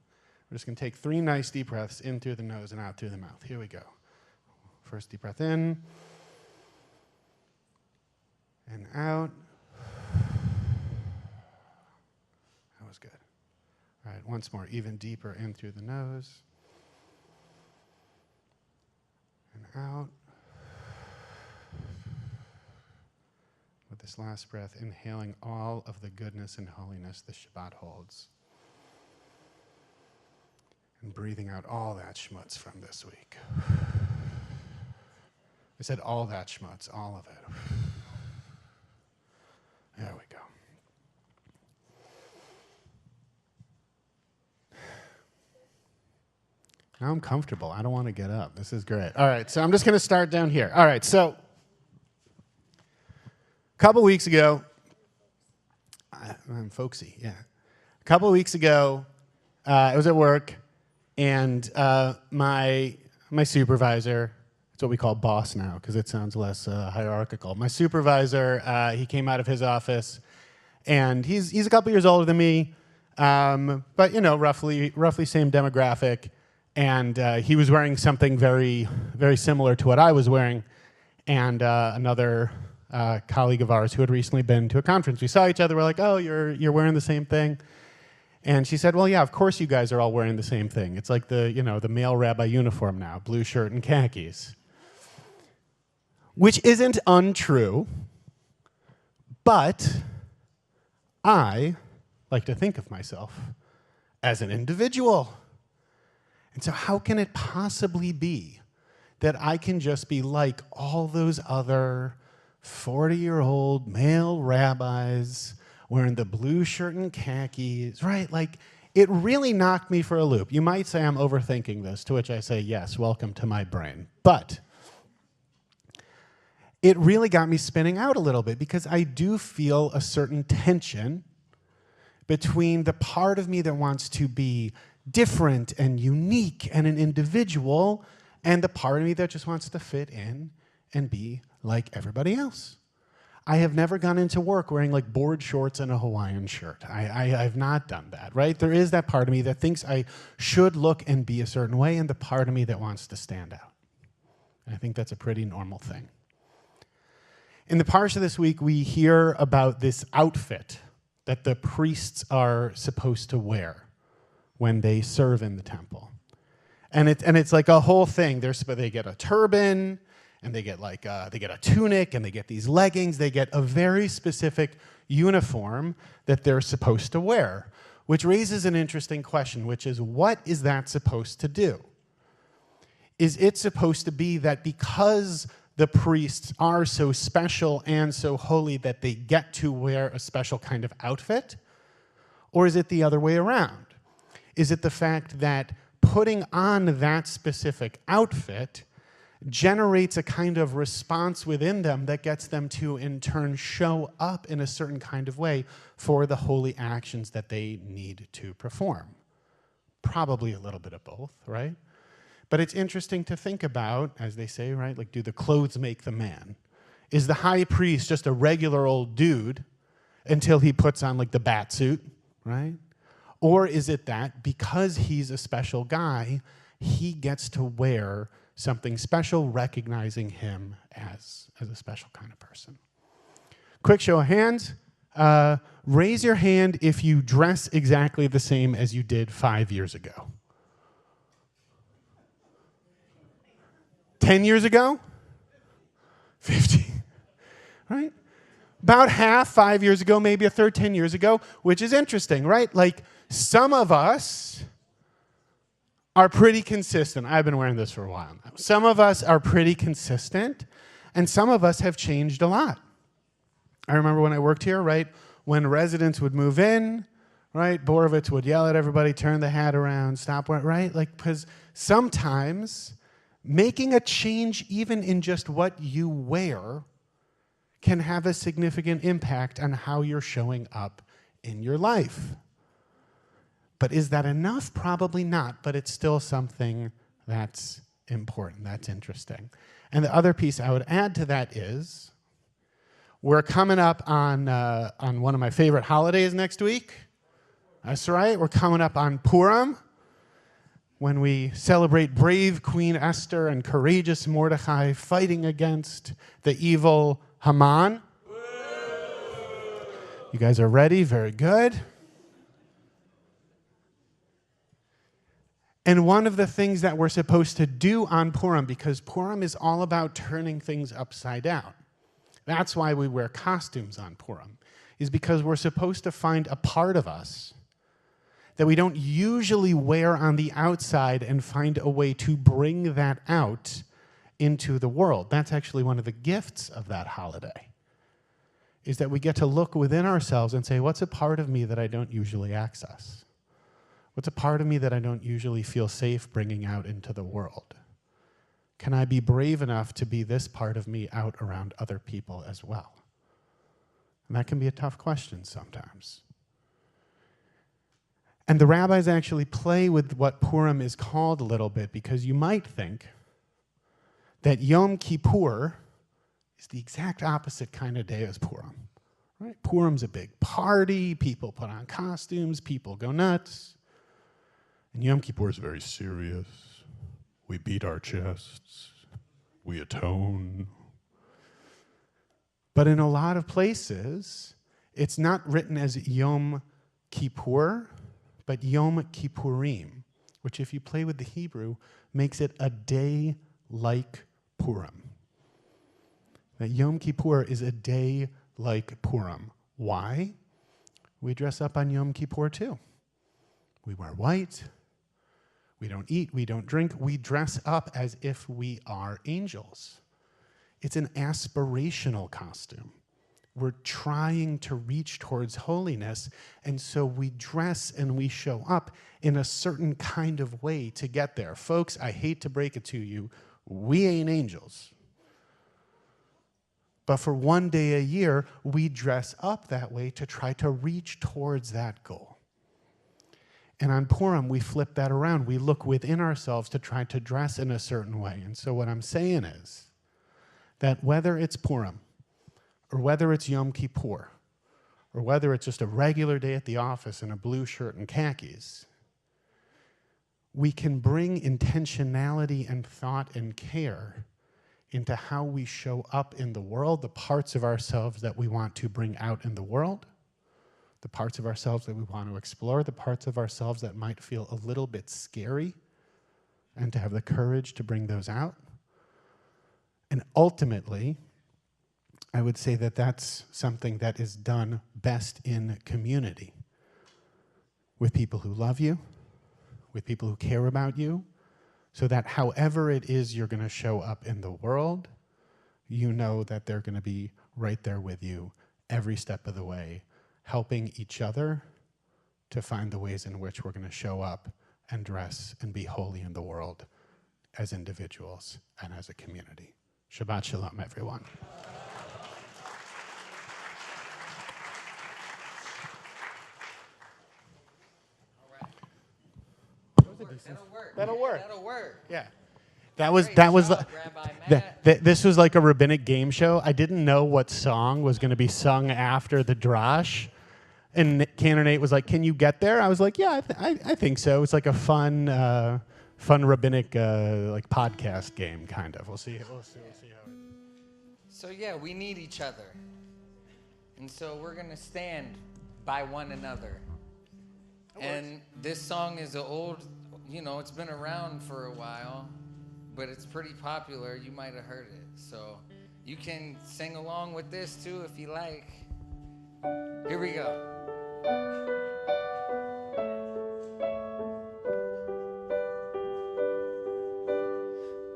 We're just going to take 3 nice deep breaths in through the nose and out through the mouth. Here we go. First deep breath in and out. That was good. All right, once more, even deeper in through the nose and out. With this last breath, inhaling all of the goodness and holiness the Shabbat holds. And breathing out all that schmutz from this week. I said all that schmutz, all of it. There we go. Now I'm comfortable. I don't want to get up. This is great. All right, so I'm just going to start down here. All right, so a couple weeks ago, I'm folksy, yeah. A couple of weeks ago, I was at work, and my supervisor, it's what we call boss now because it sounds less hierarchical. My supervisor, he came out of his office, and he's a couple years older than me, but roughly same demographic. And he was wearing something very, very similar to what I was wearing. And another colleague of ours who had recently been to a conference, we saw each other. We're like, "Oh, you're wearing the same thing." And she said, "Well, yeah, of course you guys are all wearing the same thing. It's like the male rabbi uniform now, blue shirt and khakis." Which isn't untrue, but I like to think of myself as an individual. And so how can it possibly be that I can just be like all those other 40-year-old male rabbis wearing the blue shirt and khakis, right? Like, it really knocked me for a loop. You might say I'm overthinking this, to which I say, yes, welcome to my brain. But it really got me spinning out a little bit because I do feel a certain tension between the part of me that wants to be different and unique and an individual, and the part of me that just wants to fit in and be like everybody else. I have never gone into work wearing like board shorts and a Hawaiian shirt. I've not done that, right? There is that part of me that thinks I should look and be a certain way, and the part of me that wants to stand out. And I think that's a pretty normal thing. In the parsha this week, we hear about this outfit that the priests are supposed to wear when they serve in the temple. And it's like a whole thing. They get a turban, and they get a tunic, and they get these leggings. They get a very specific uniform that they're supposed to wear, which raises an interesting question, which is, what is that supposed to do? Is it supposed to be that because the priests are so special and so holy that they get to wear a special kind of outfit? Or is it the other way around? Is it the fact that putting on that specific outfit generates a kind of response within them that gets them to, in turn, show up in a certain kind of way for the holy actions that they need to perform? Probably a little bit of both, right? But it's interesting to think about, as they say, right? Like, do the clothes make the man? Is the high priest just a regular old dude until he puts on, like, the bat suit, right? Or is it that because he's a special guy, he gets to wear something special, recognizing him as a special kind of person? Quick show of hands. Raise your hand if you dress exactly the same as you did 5 years ago. 10 years ago? 50, right? About half 5 years ago, maybe a third 10 years ago, which is interesting, right? Like, some of us are pretty consistent. I've been wearing this for a while now. Some of us are pretty consistent, and some of us have changed a lot. I remember when I worked here, right? When residents would move in, right? Borovitz would yell at everybody, turn the hat around, stop wearing, right? Like, because sometimes making a change even in just what you wear can have a significant impact on how you're showing up in your life. But is that enough? Probably not, but it's still something that's important, that's interesting. And the other piece I would add to that is, we're coming up on one of my favorite holidays next week. That's right, we're coming up on Purim, when we celebrate brave Queen Esther and courageous Mordecai fighting against the evil Haman. You guys are ready? Very good. And one of the things that we're supposed to do on Purim, because Purim is all about turning things upside down. That's why we wear costumes on Purim, is because we're supposed to find a part of us that we don't usually wear on the outside and find a way to bring that out into the world. That's actually one of the gifts of that holiday, is that we get to look within ourselves and say, what's a part of me that I don't usually access? What's a part of me that I don't usually feel safe bringing out into the world? Can I be brave enough to be this part of me out around other people as well? And that can be a tough question sometimes. And the rabbis actually play with what Purim is called a little bit, because you might think that Yom Kippur is the exact opposite kind of day as Purim. Right? Purim's a big party, people put on costumes, people go nuts. And Yom Kippur is very serious. We beat our chests, we atone. But in a lot of places, it's not written as Yom Kippur, but Yom Kippurim, which, if you play with the Hebrew, makes it a day like Purim. That Yom Kippur is a day like Purim. Why? We dress up on Yom Kippur too. We wear white. We don't eat. We don't drink. We dress up as if we are angels. It's an aspirational costume. We're trying to reach towards holiness, and so we dress and we show up in a certain kind of way to get there. Folks, I hate to break it to you, we ain't angels. But for one day a year, we dress up that way to try to reach towards that goal. And on Purim, we flip that around. We look within ourselves to try to dress in a certain way. And so what I'm saying is that whether it's Purim, or whether it's Yom Kippur, or whether it's just a regular day at the office in a blue shirt and khakis, we can bring intentionality and thought and care into how we show up in the world, the parts of ourselves that we want to bring out in the world, the parts of ourselves that we want to explore, the parts of ourselves that might feel a little bit scary, and to have the courage to bring those out. And ultimately, I would say that that's something that is done best in community, with people who love you, with people who care about you, so that however it is you're going to show up in the world, you know that they're going to be right there with you every step of the way, helping each other to find the ways in which we're going to show up and dress and be holy in the world as individuals and as a community. Shabbat Shalom, everyone. That'll work. That'll work. Yeah. This was like a rabbinic game show. I didn't know what song was going to be sung after the drash. And Cantor Nate was like, "Can you get there?" I was like, "Yeah, I think so." It's like a fun rabbinic like podcast game, kind of. We'll see how it. So yeah, we need each other, and so we're gonna stand by one another. And this song is an old, it's been around for a while, but it's pretty popular. You might have heard it, so you can sing along with this too if you like. Here we go.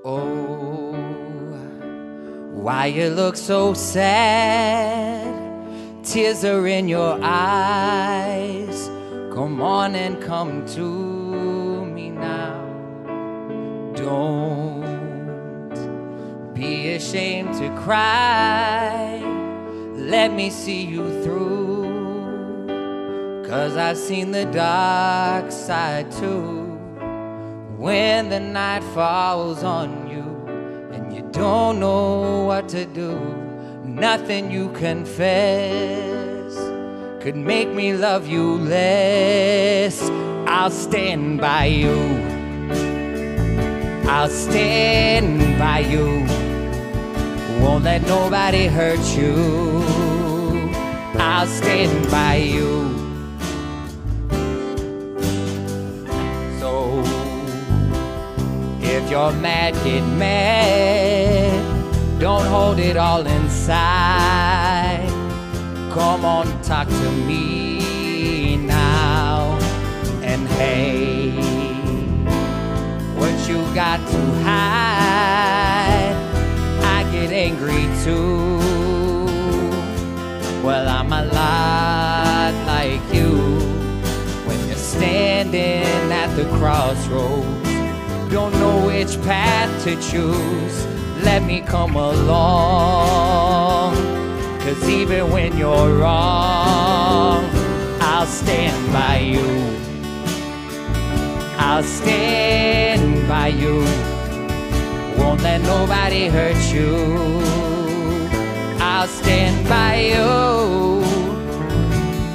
Oh, why you look so sad? Tears are in your eyes. Come on and come to me now. Don't be ashamed to cry. Let me see you through. 'Cause I've seen the dark side too. When the night falls on you and you don't know what to do, nothing you confess could make me love you less. I'll stand by you. I'll stand by you. Won't let nobody hurt you. I'll stand by you. So if you're mad, get mad. Don't hold it all inside. Come on, talk to me now. And hey, what you got to hide? I get angry too. Well, I'm a lot like you. When you're standing at the crossroads, don't know which path to choose, let me come along. 'Cause even when you're wrong, I'll stand by you. I'll stand by you. Won't let nobody hurt you. I'll stand by you.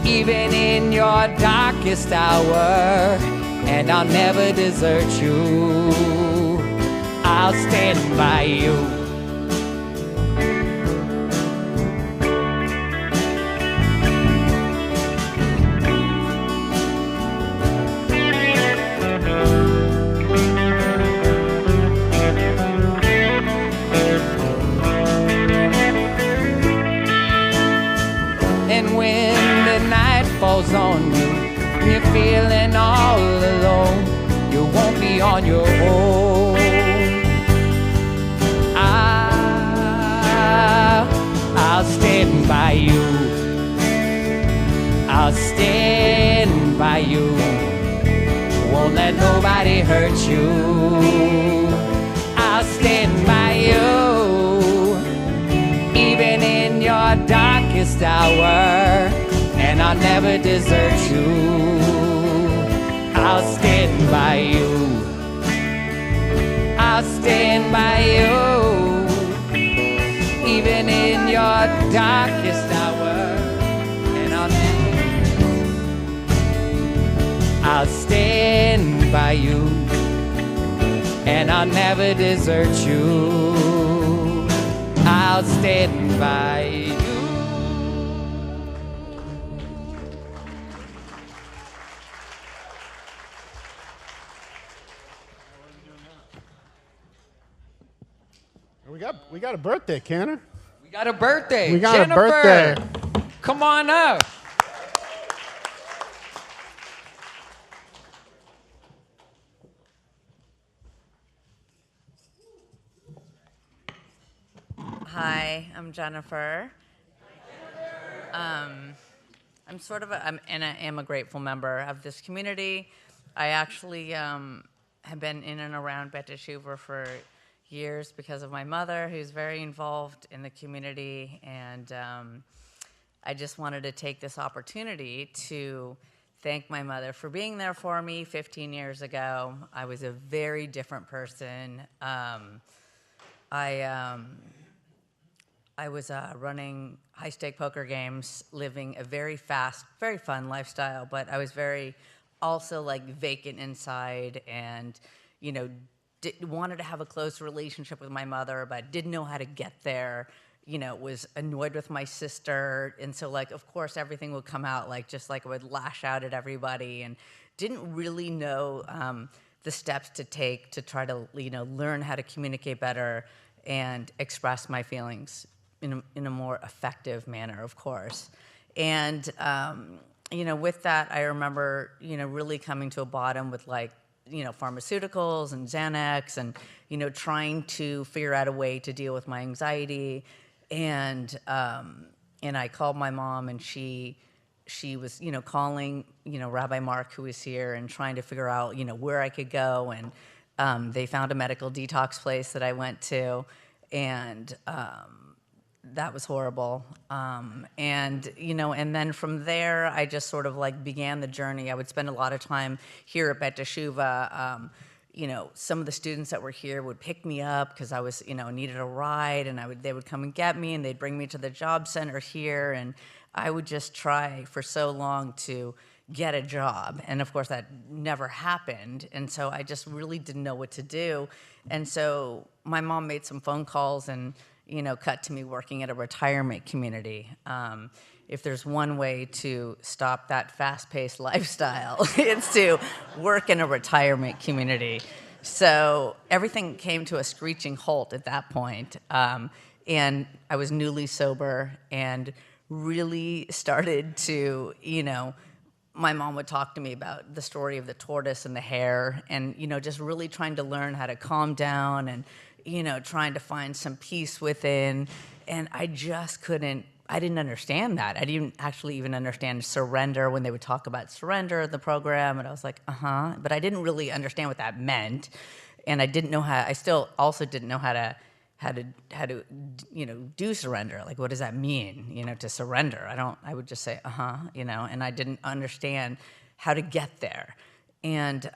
Even in your darkest hour, and I'll never desert you. I'll stand by you. And when the night falls on you, you're feeling all alone, you won't be on your own. I'll stand by you. I'll stand by you. Won't let nobody hurt you. I'll stand by you. Even in your darkest hour, and I'll never desert you. I'll stand by you. I'll stand by you. Even in your darkest hour, and I'll stand by you, and I'll never desert you. I'll stand by you. We got a birthday, Canner. We got a birthday. We got Jennifer, a birthday. come on up. Hi, I'm Jennifer. I'm sort of I am a grateful member of this community. I actually have been in and around Bet Teshuva for years because of my mother, who's very involved in the community, and I just wanted to take this opportunity to thank my mother for being there for me 15 years ago. I was a very different person. I was running high-stake poker games, living a very fast, very fun lifestyle, but I was very also like vacant inside and, you know, wanted to have a close relationship with my mother, but didn't know how to get there. You know, was annoyed with my sister, and so like, of course, everything would come out like just like I would lash out at everybody, and didn't really know the steps to take to try to, you know, learn how to communicate better and express my feelings in a more effective manner, of course. And, you know, with that, I remember, you know, really coming to a bottom with like, you know, pharmaceuticals and Xanax and, you know, trying to figure out a way to deal with my anxiety. And I called my mom, and she was, you know, calling, you know, Rabbi Mark, who was here, and trying to figure out, you know, where I could go. And they found a medical detox place that I went to, and that was horrible. And, you know, and then from there, I just sort of like began the journey. I would spend a lot of time here at Bet Teshuva. You know, some of the students that were here would pick me up because I was, you know, needed a ride, and they would come and get me, and they'd bring me to the job center here, and I would just try for so long to get a job. And of course that never happened. And so I just really didn't know what to do. And so my mom made some phone calls and, you know, cut to me working at a retirement community. If there's one way to stop that fast-paced lifestyle, it's to work in a retirement community. So everything came to a screeching halt at that point. And I was newly sober and really started to, you know, my mom would talk to me about the story of the tortoise and the hare, and, you know, just really trying to learn how to calm down and, you know, trying to find some peace within. And I just I didn't understand that. I didn't actually even understand surrender when they would talk about surrender in the program. And I was like, but I didn't really understand what that meant. And I didn't know I still also didn't know how to, you know, do surrender. Like, what does that mean, you know, to surrender? I would just say, you know, and I didn't understand how to get there. And,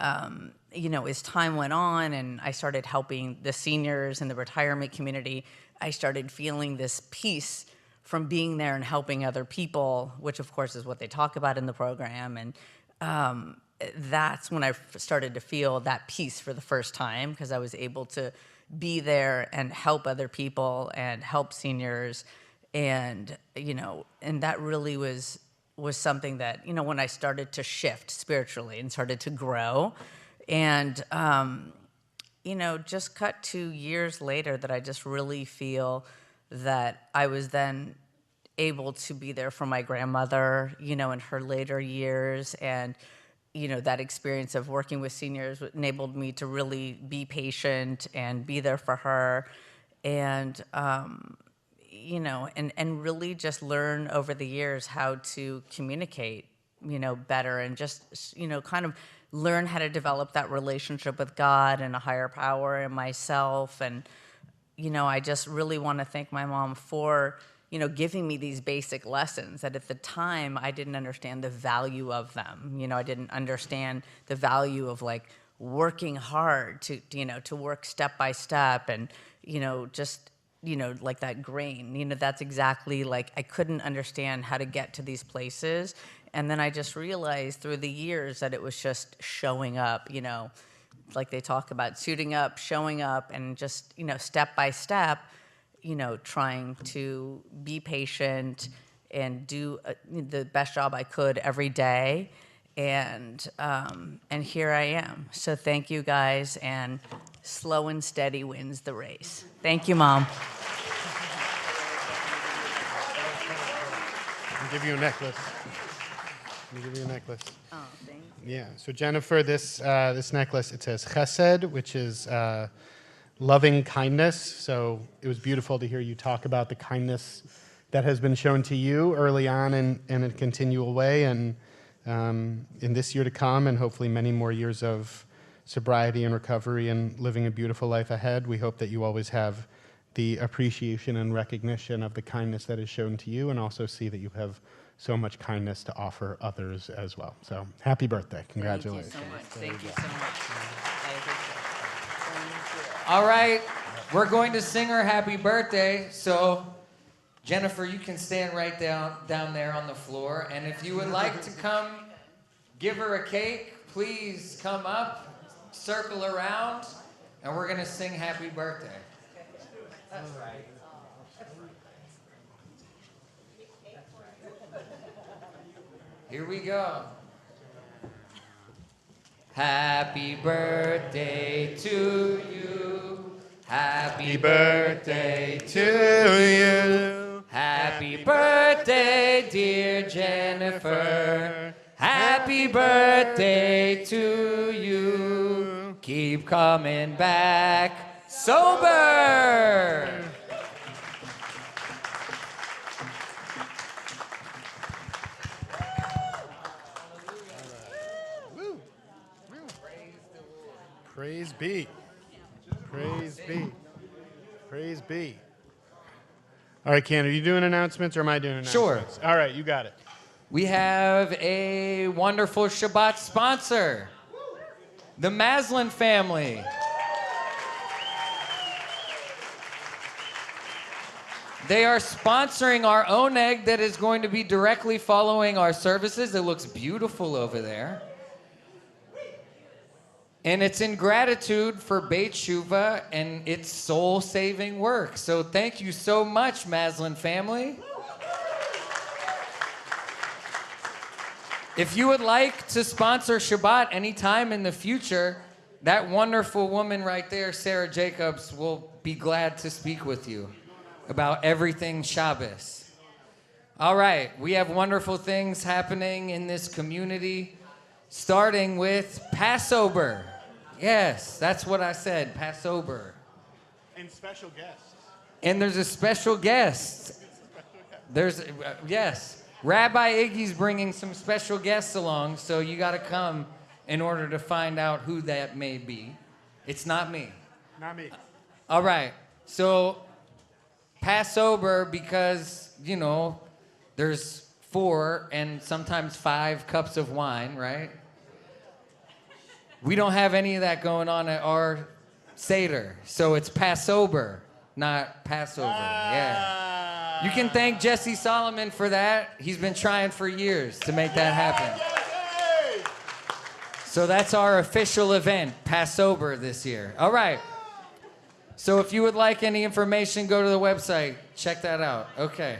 you know, as time went on and I started helping the seniors in the retirement community, I started feeling this peace from being there and helping other people, which of course is what they talk about in the program. And that's when I started to feel that peace for the first time, because I was able to be there and help other people and help seniors. And, you know, and that really was something that, you know, when I started to shift spiritually and started to grow. And, you know, just cut to years later that I just really feel that I was then able to be there for my grandmother, you know, in her later years. And, you know, that experience of working with seniors enabled me to really be patient and be there for her. And, you know, and really just learn over the years how to communicate, you know, better, and just, you know, kind of learn how to develop that relationship with God and a higher power and myself. And, you know, I just really want to thank my mom for, you know, giving me these basic lessons that at the time I didn't understand the value of them. You know, I didn't understand the value of like working hard to, you know, to work step by step, and, you know, just, you know, like that grain, you know, that's exactly like, I couldn't understand how to get to these places. And then I just realized through the years that it was just showing up, you know, like they talk about suiting up, showing up, and just, you know, step by step, you know, trying to be patient and do the best job I could every day. And here I am. So thank you guys. And slow and steady wins the race. Thank you, Mom. I'll give you a necklace. Oh, thank you. Yeah. So Jennifer, this necklace, it says Chesed, which is loving kindness. So it was beautiful to hear you talk about the kindness that has been shown to you early on in a continual way, and in this year to come, and hopefully many more years of sobriety and recovery and living a beautiful life ahead. We hope that you always have the appreciation and recognition of the kindness that is shown to you, and also see that you have so much kindness to offer others as well. So happy birthday. Congratulations. Thank you so much. I appreciate it. All right, we're going to sing her happy birthday. So, Jennifer, you can stand right down there on the floor. And if you would like to come give her a cake, please come up, circle around, and we're going to sing happy birthday. That's right. Here we go. Happy birthday to you. Happy birthday to you. Happy birthday, dear Jennifer. Happy birthday to you. Keep coming back sober. Praise be. Praise be. Praise be. All right, Ken, are you doing announcements or am I doing announcements? Sure. All right, you got it. We have a wonderful Shabbat sponsor, the Maslin family. They are sponsoring our own egg that is going to be directly following our services. It looks beautiful over there. And it's in gratitude for Beit Shuvah and its soul-saving work. So thank you so much, Maslin family. If you would like to sponsor Shabbat anytime in the future, that wonderful woman right there, Sarah Jacobs, will be glad to speak with you about everything Shabbos. All right, we have wonderful things happening in this community, starting with Passover. Yes, that's what I said, Passover. And special guests. And there's a special guest. Yes. Rabbi Iggy's bringing some special guests along, so you got to come in order to find out who that may be. It's not me. Not me. All right. So Passover, because, you know, there's 4 and sometimes 5 cups of wine, right? We don't have any of that going on at our Seder, so it's Passover, not Passover. Yeah. You can thank Jesse Solomon for that. He's been trying for years to make that happen. So that's our official event, Passover this year. All right. So if you would like any information, go to the website. Check that out. Okay.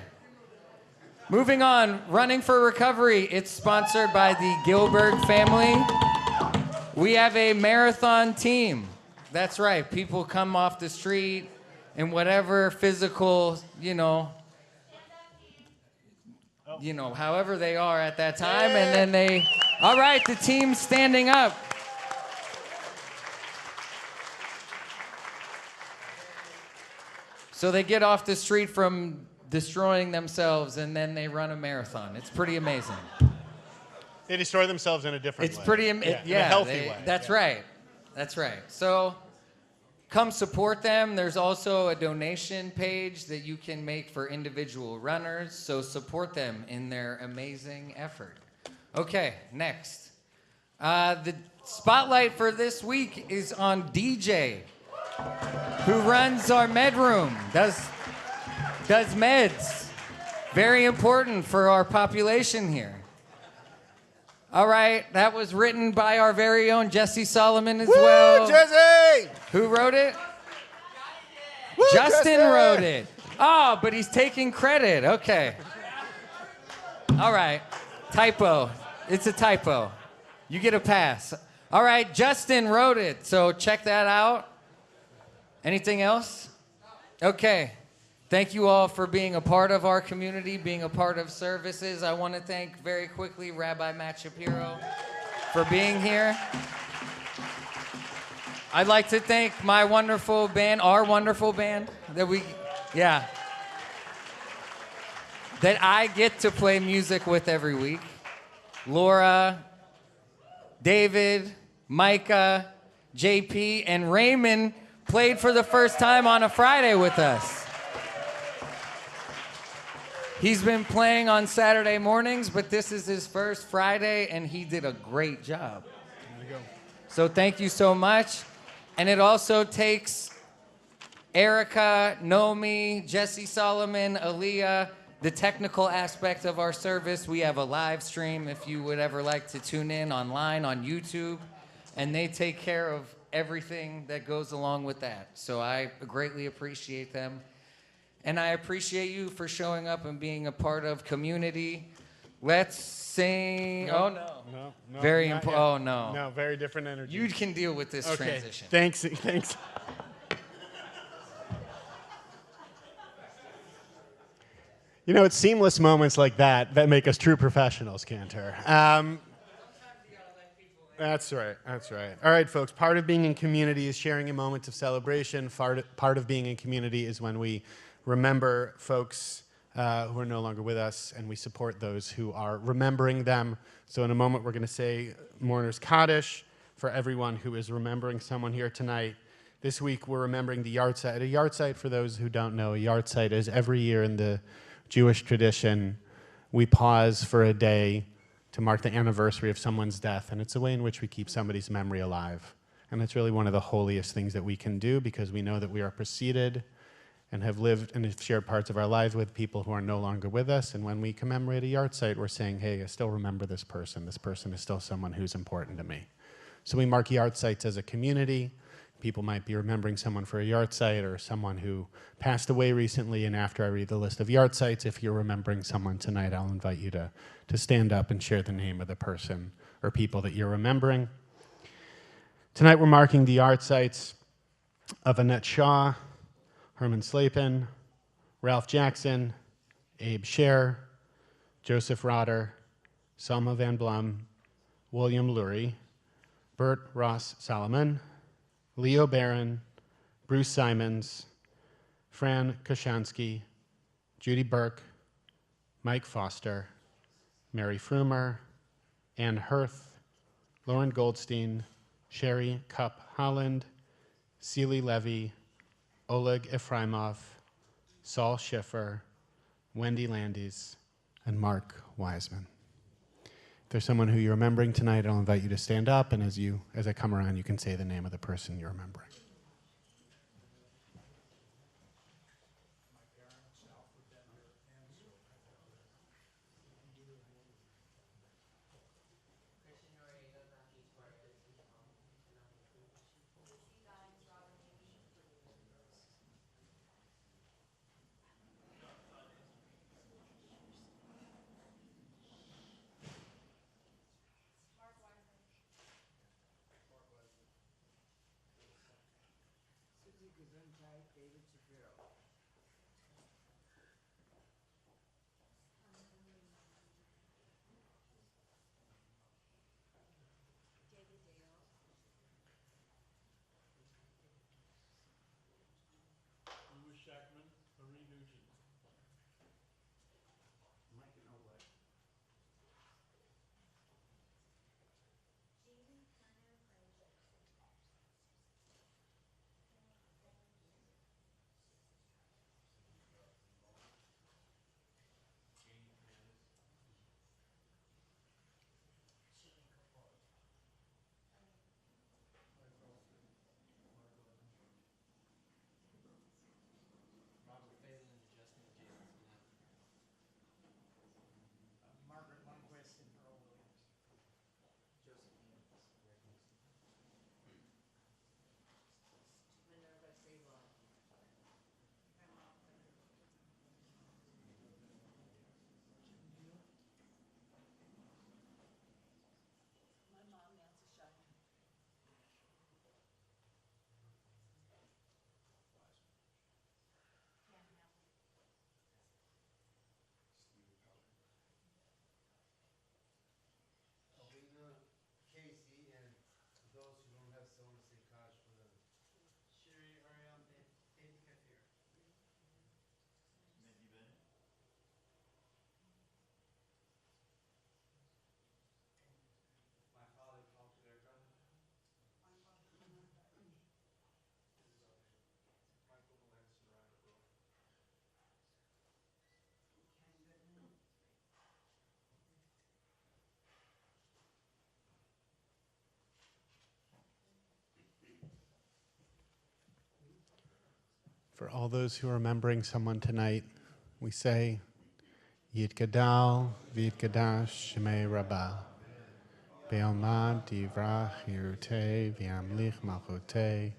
Moving on, Running for Recovery. It's sponsored by the Gilbert family. We have a marathon team. That's right. People come off the street in whatever physical, however they are at that time, and then they... All right, the team's standing up. So they get off the street from destroying themselves, and then they run a marathon. It's pretty amazing. They destroy themselves in a different way. It's pretty, in a healthy way. That's right. That's right. So come support them. There's also a donation page that you can make for individual runners. So support them in their amazing effort. Okay, next. The spotlight for this week is on DJ, who runs our med room, does meds. Very important for our population here. All right, that was written by our very own Jesse Solomon as well. Jesse! Who wrote it? Woo, Justin Jesse! wrote it. Oh, but he's taking credit. Okay. All right, typo. It's a typo. You get a pass. All right, Justin wrote it, so check that out. Anything else? Okay. Thank you all for being a part of our community, being a part of services. I want to thank very quickly Rabbi Matt Shapiro for being here. I'd like to thank my wonderful band, our wonderful band, that I get to play music with every week. Laura, David, Micah, JP, and Raymond played for the first time on a Friday with us. He's been playing on Saturday mornings, but this is his first Friday, and he did a great job. There you go. So thank you so much. And it also takes Erica, Nomi, Jesse Solomon, Aaliyah, the technical aspect of our service. We have a live stream if you would ever like to tune in online on YouTube, and they take care of everything that goes along with that. So I greatly appreciate them. And I appreciate you for showing up and being a part of community. Let's sing. No, oh, no. No. Very not important. yet. Oh, no. No, very different energy. You can deal with this okay. transition. Thanks. You know, it's seamless moments like that that make us true professionals, Cantor. That's right. All right, folks. Part of being in community is sharing in moments of celebration. Part of being in community is when we remember folks who are no longer with us, and we support those who are remembering them. So in a moment, we're going to say Mourner's Kaddish for everyone who is remembering someone here tonight. This week, we're remembering the yahrzeit. A yahrzeit, for those who don't know, a yahrzeit is every year in the Jewish tradition, we pause for a day to mark the anniversary of someone's death, and it's a way in which we keep somebody's memory alive. And it's really one of the holiest things that we can do, because we know that we are preceded and have lived and have shared parts of our lives with people who are no longer with us. And when we commemorate a yahrzeit, we're saying, hey, I still remember this person. This person is still someone who's important to me. So we mark yahrzeits as a community. People might be remembering someone for a yahrzeit, or someone who passed away recently. And after I read the list of yahrzeits, if you're remembering someone tonight, I'll invite you to stand up and share the name of the person or people that you're remembering. Tonight we're marking the yahrzeits of Annette Shaw, Herman Slapin, Ralph Jackson, Abe Scher, Joseph Rotter, Selma Van Blum, William Lurie, Bert Ross Solomon, Leo Barron, Bruce Simons, Fran Koshansky, Judy Burke, Mike Foster, Mary Frumer, Ann Hirth, Lauren Goldstein, Sherry Cup Holland, Celie Levy, Oleg Efraimov, Saul Schiffer, Wendy Landis, and Mark Wiseman. If there's someone who you're remembering tonight, I'll invite you to stand up, and as I come around, you can say the name of the person you're remembering. For all those who are remembering someone tonight, we say, Yitgadal v'yitgadash shemei Rabbah. Be'almad divrach yirutei v'yamlich malchutei.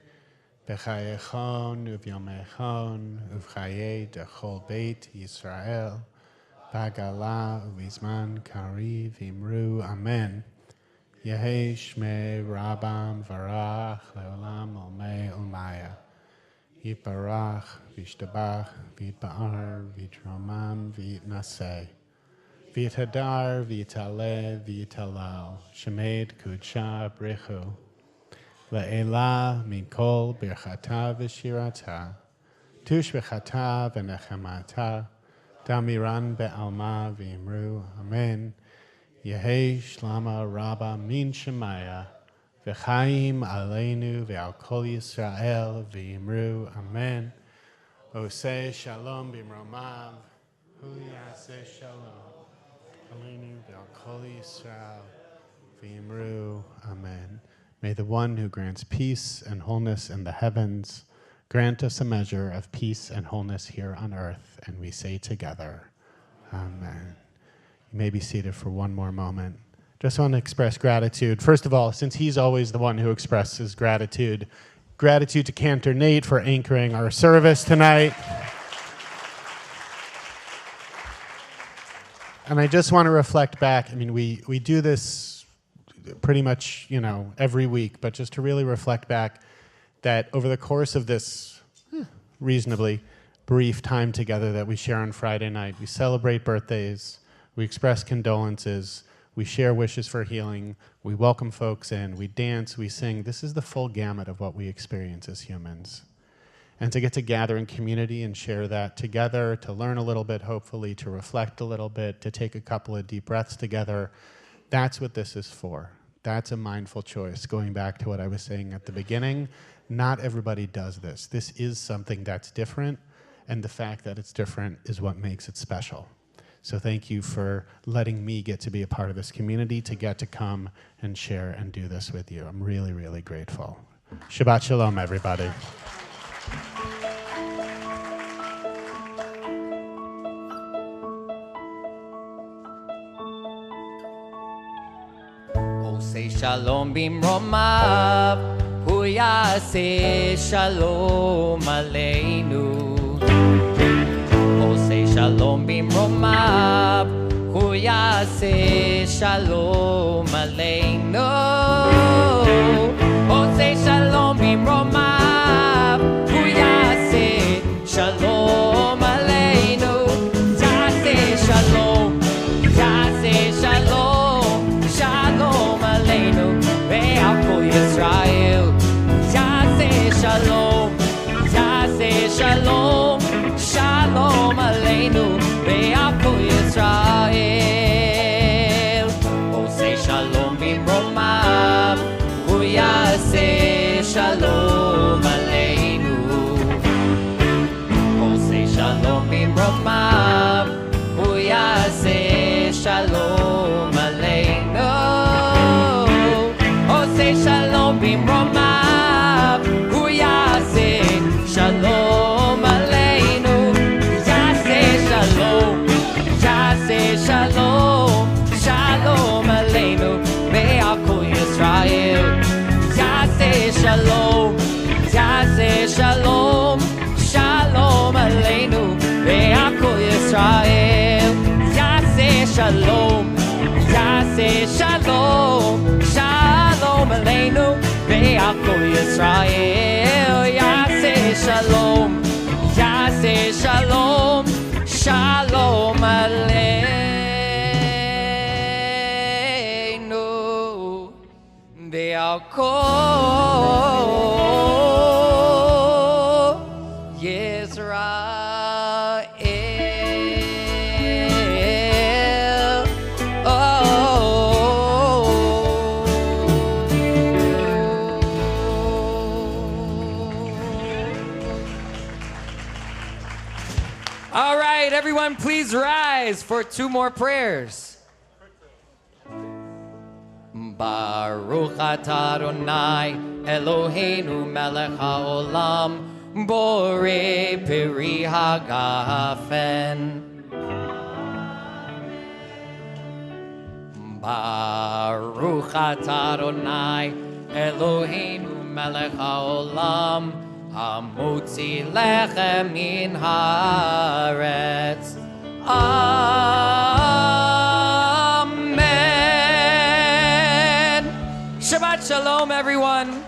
B'chayechon uvyomechon uv'chayei dechol beit Yisrael. B'agala uv'izman kari v'imru amen. Yehi shmei Rabbam varach leolam olmei olmaya. Yitbarach v'yishtabach v'yitba'ar v'yitromam v'yitnaseh. V'yithadar v'yitaleh v'yitalal. Shemed kudsha brichu. Le'ela mikol birchata v'shirata. Tush v'chata v'nechemata. Damiran be'alma v'imru. Amen. Yehi shlama rabba min shemaya. V'chaim aleinu ve'al kol Yisrael v'imru. Amen. Oseh shalom b'mromav. Hu yaseh shalom. Aleinu ve'al kol Yisrael v'imru. Amen. May the one who grants peace and wholeness in the heavens grant us a measure of peace and wholeness here on earth. And we say together, Amen. You may be seated for one more moment. Just want to express gratitude. First of all, since he's always the one who expresses gratitude, gratitude to Cantor Nate for anchoring our service tonight. And I just want to reflect back. I mean, we do this pretty much, every week, but just to really reflect back that over the course of this reasonably brief time together that we share on Friday night, we celebrate birthdays, we express condolences, we share wishes for healing, we welcome folks in, we dance, we sing. This is the full gamut of what we experience as humans. And to get to gather in community and share that together, to learn a little bit, hopefully, to reflect a little bit, to take a couple of deep breaths together, that's what this is for. That's a mindful choice. Going back to what I was saying at the beginning, not everybody does this. This is something that's different, and the fact that it's different is what makes it special. So thank you for letting me get to be a part of this community, to get to come and share and do this with you. I'm really, really grateful. Shabbat shalom, everybody. Say shalom bimromav, hu yaseh shalom aleinu. Say shalom bimromav, hu yaseh shalom aleinu. Say shalom bimromav, hu yaseh shalom aleinu. Yaseh shalom, yaseh shalom, shalom aleinu ve'al kol Yisrael. Yaseh shalom, yaseh shalom, shalom aleinu ve'al kol Yisrael. Oh, say shalom bimromav, hu yaseh shalom aleinu. Oh, say shalom bimromav, hu yaseh shalom aleinu. Oh, say shalom bimromav, hu yaseh shalom aleinu. Yaseh shalom, yaseh shalom, shalom aleinu ve'al kol Yisrael. Yaseh shalom, yaseh shalom, shalom aleinu ve'al kol Yisrael. Yaseh shalom, yaseh shalom, shalom aleinu ve'al kol Yisrael. Yaseh shalom, yaseh shalom, shalom aleinu ve'al kol Yisrael. All right, everyone, please rise for two more prayers. Baruch atah Adonai Eloheinu melech haolam Bore Piri Hagafen. Baruch atah Adonai Eloheinu melech haolam hamotzi lechem min haaretz. Amen. Shabbat shalom, everyone.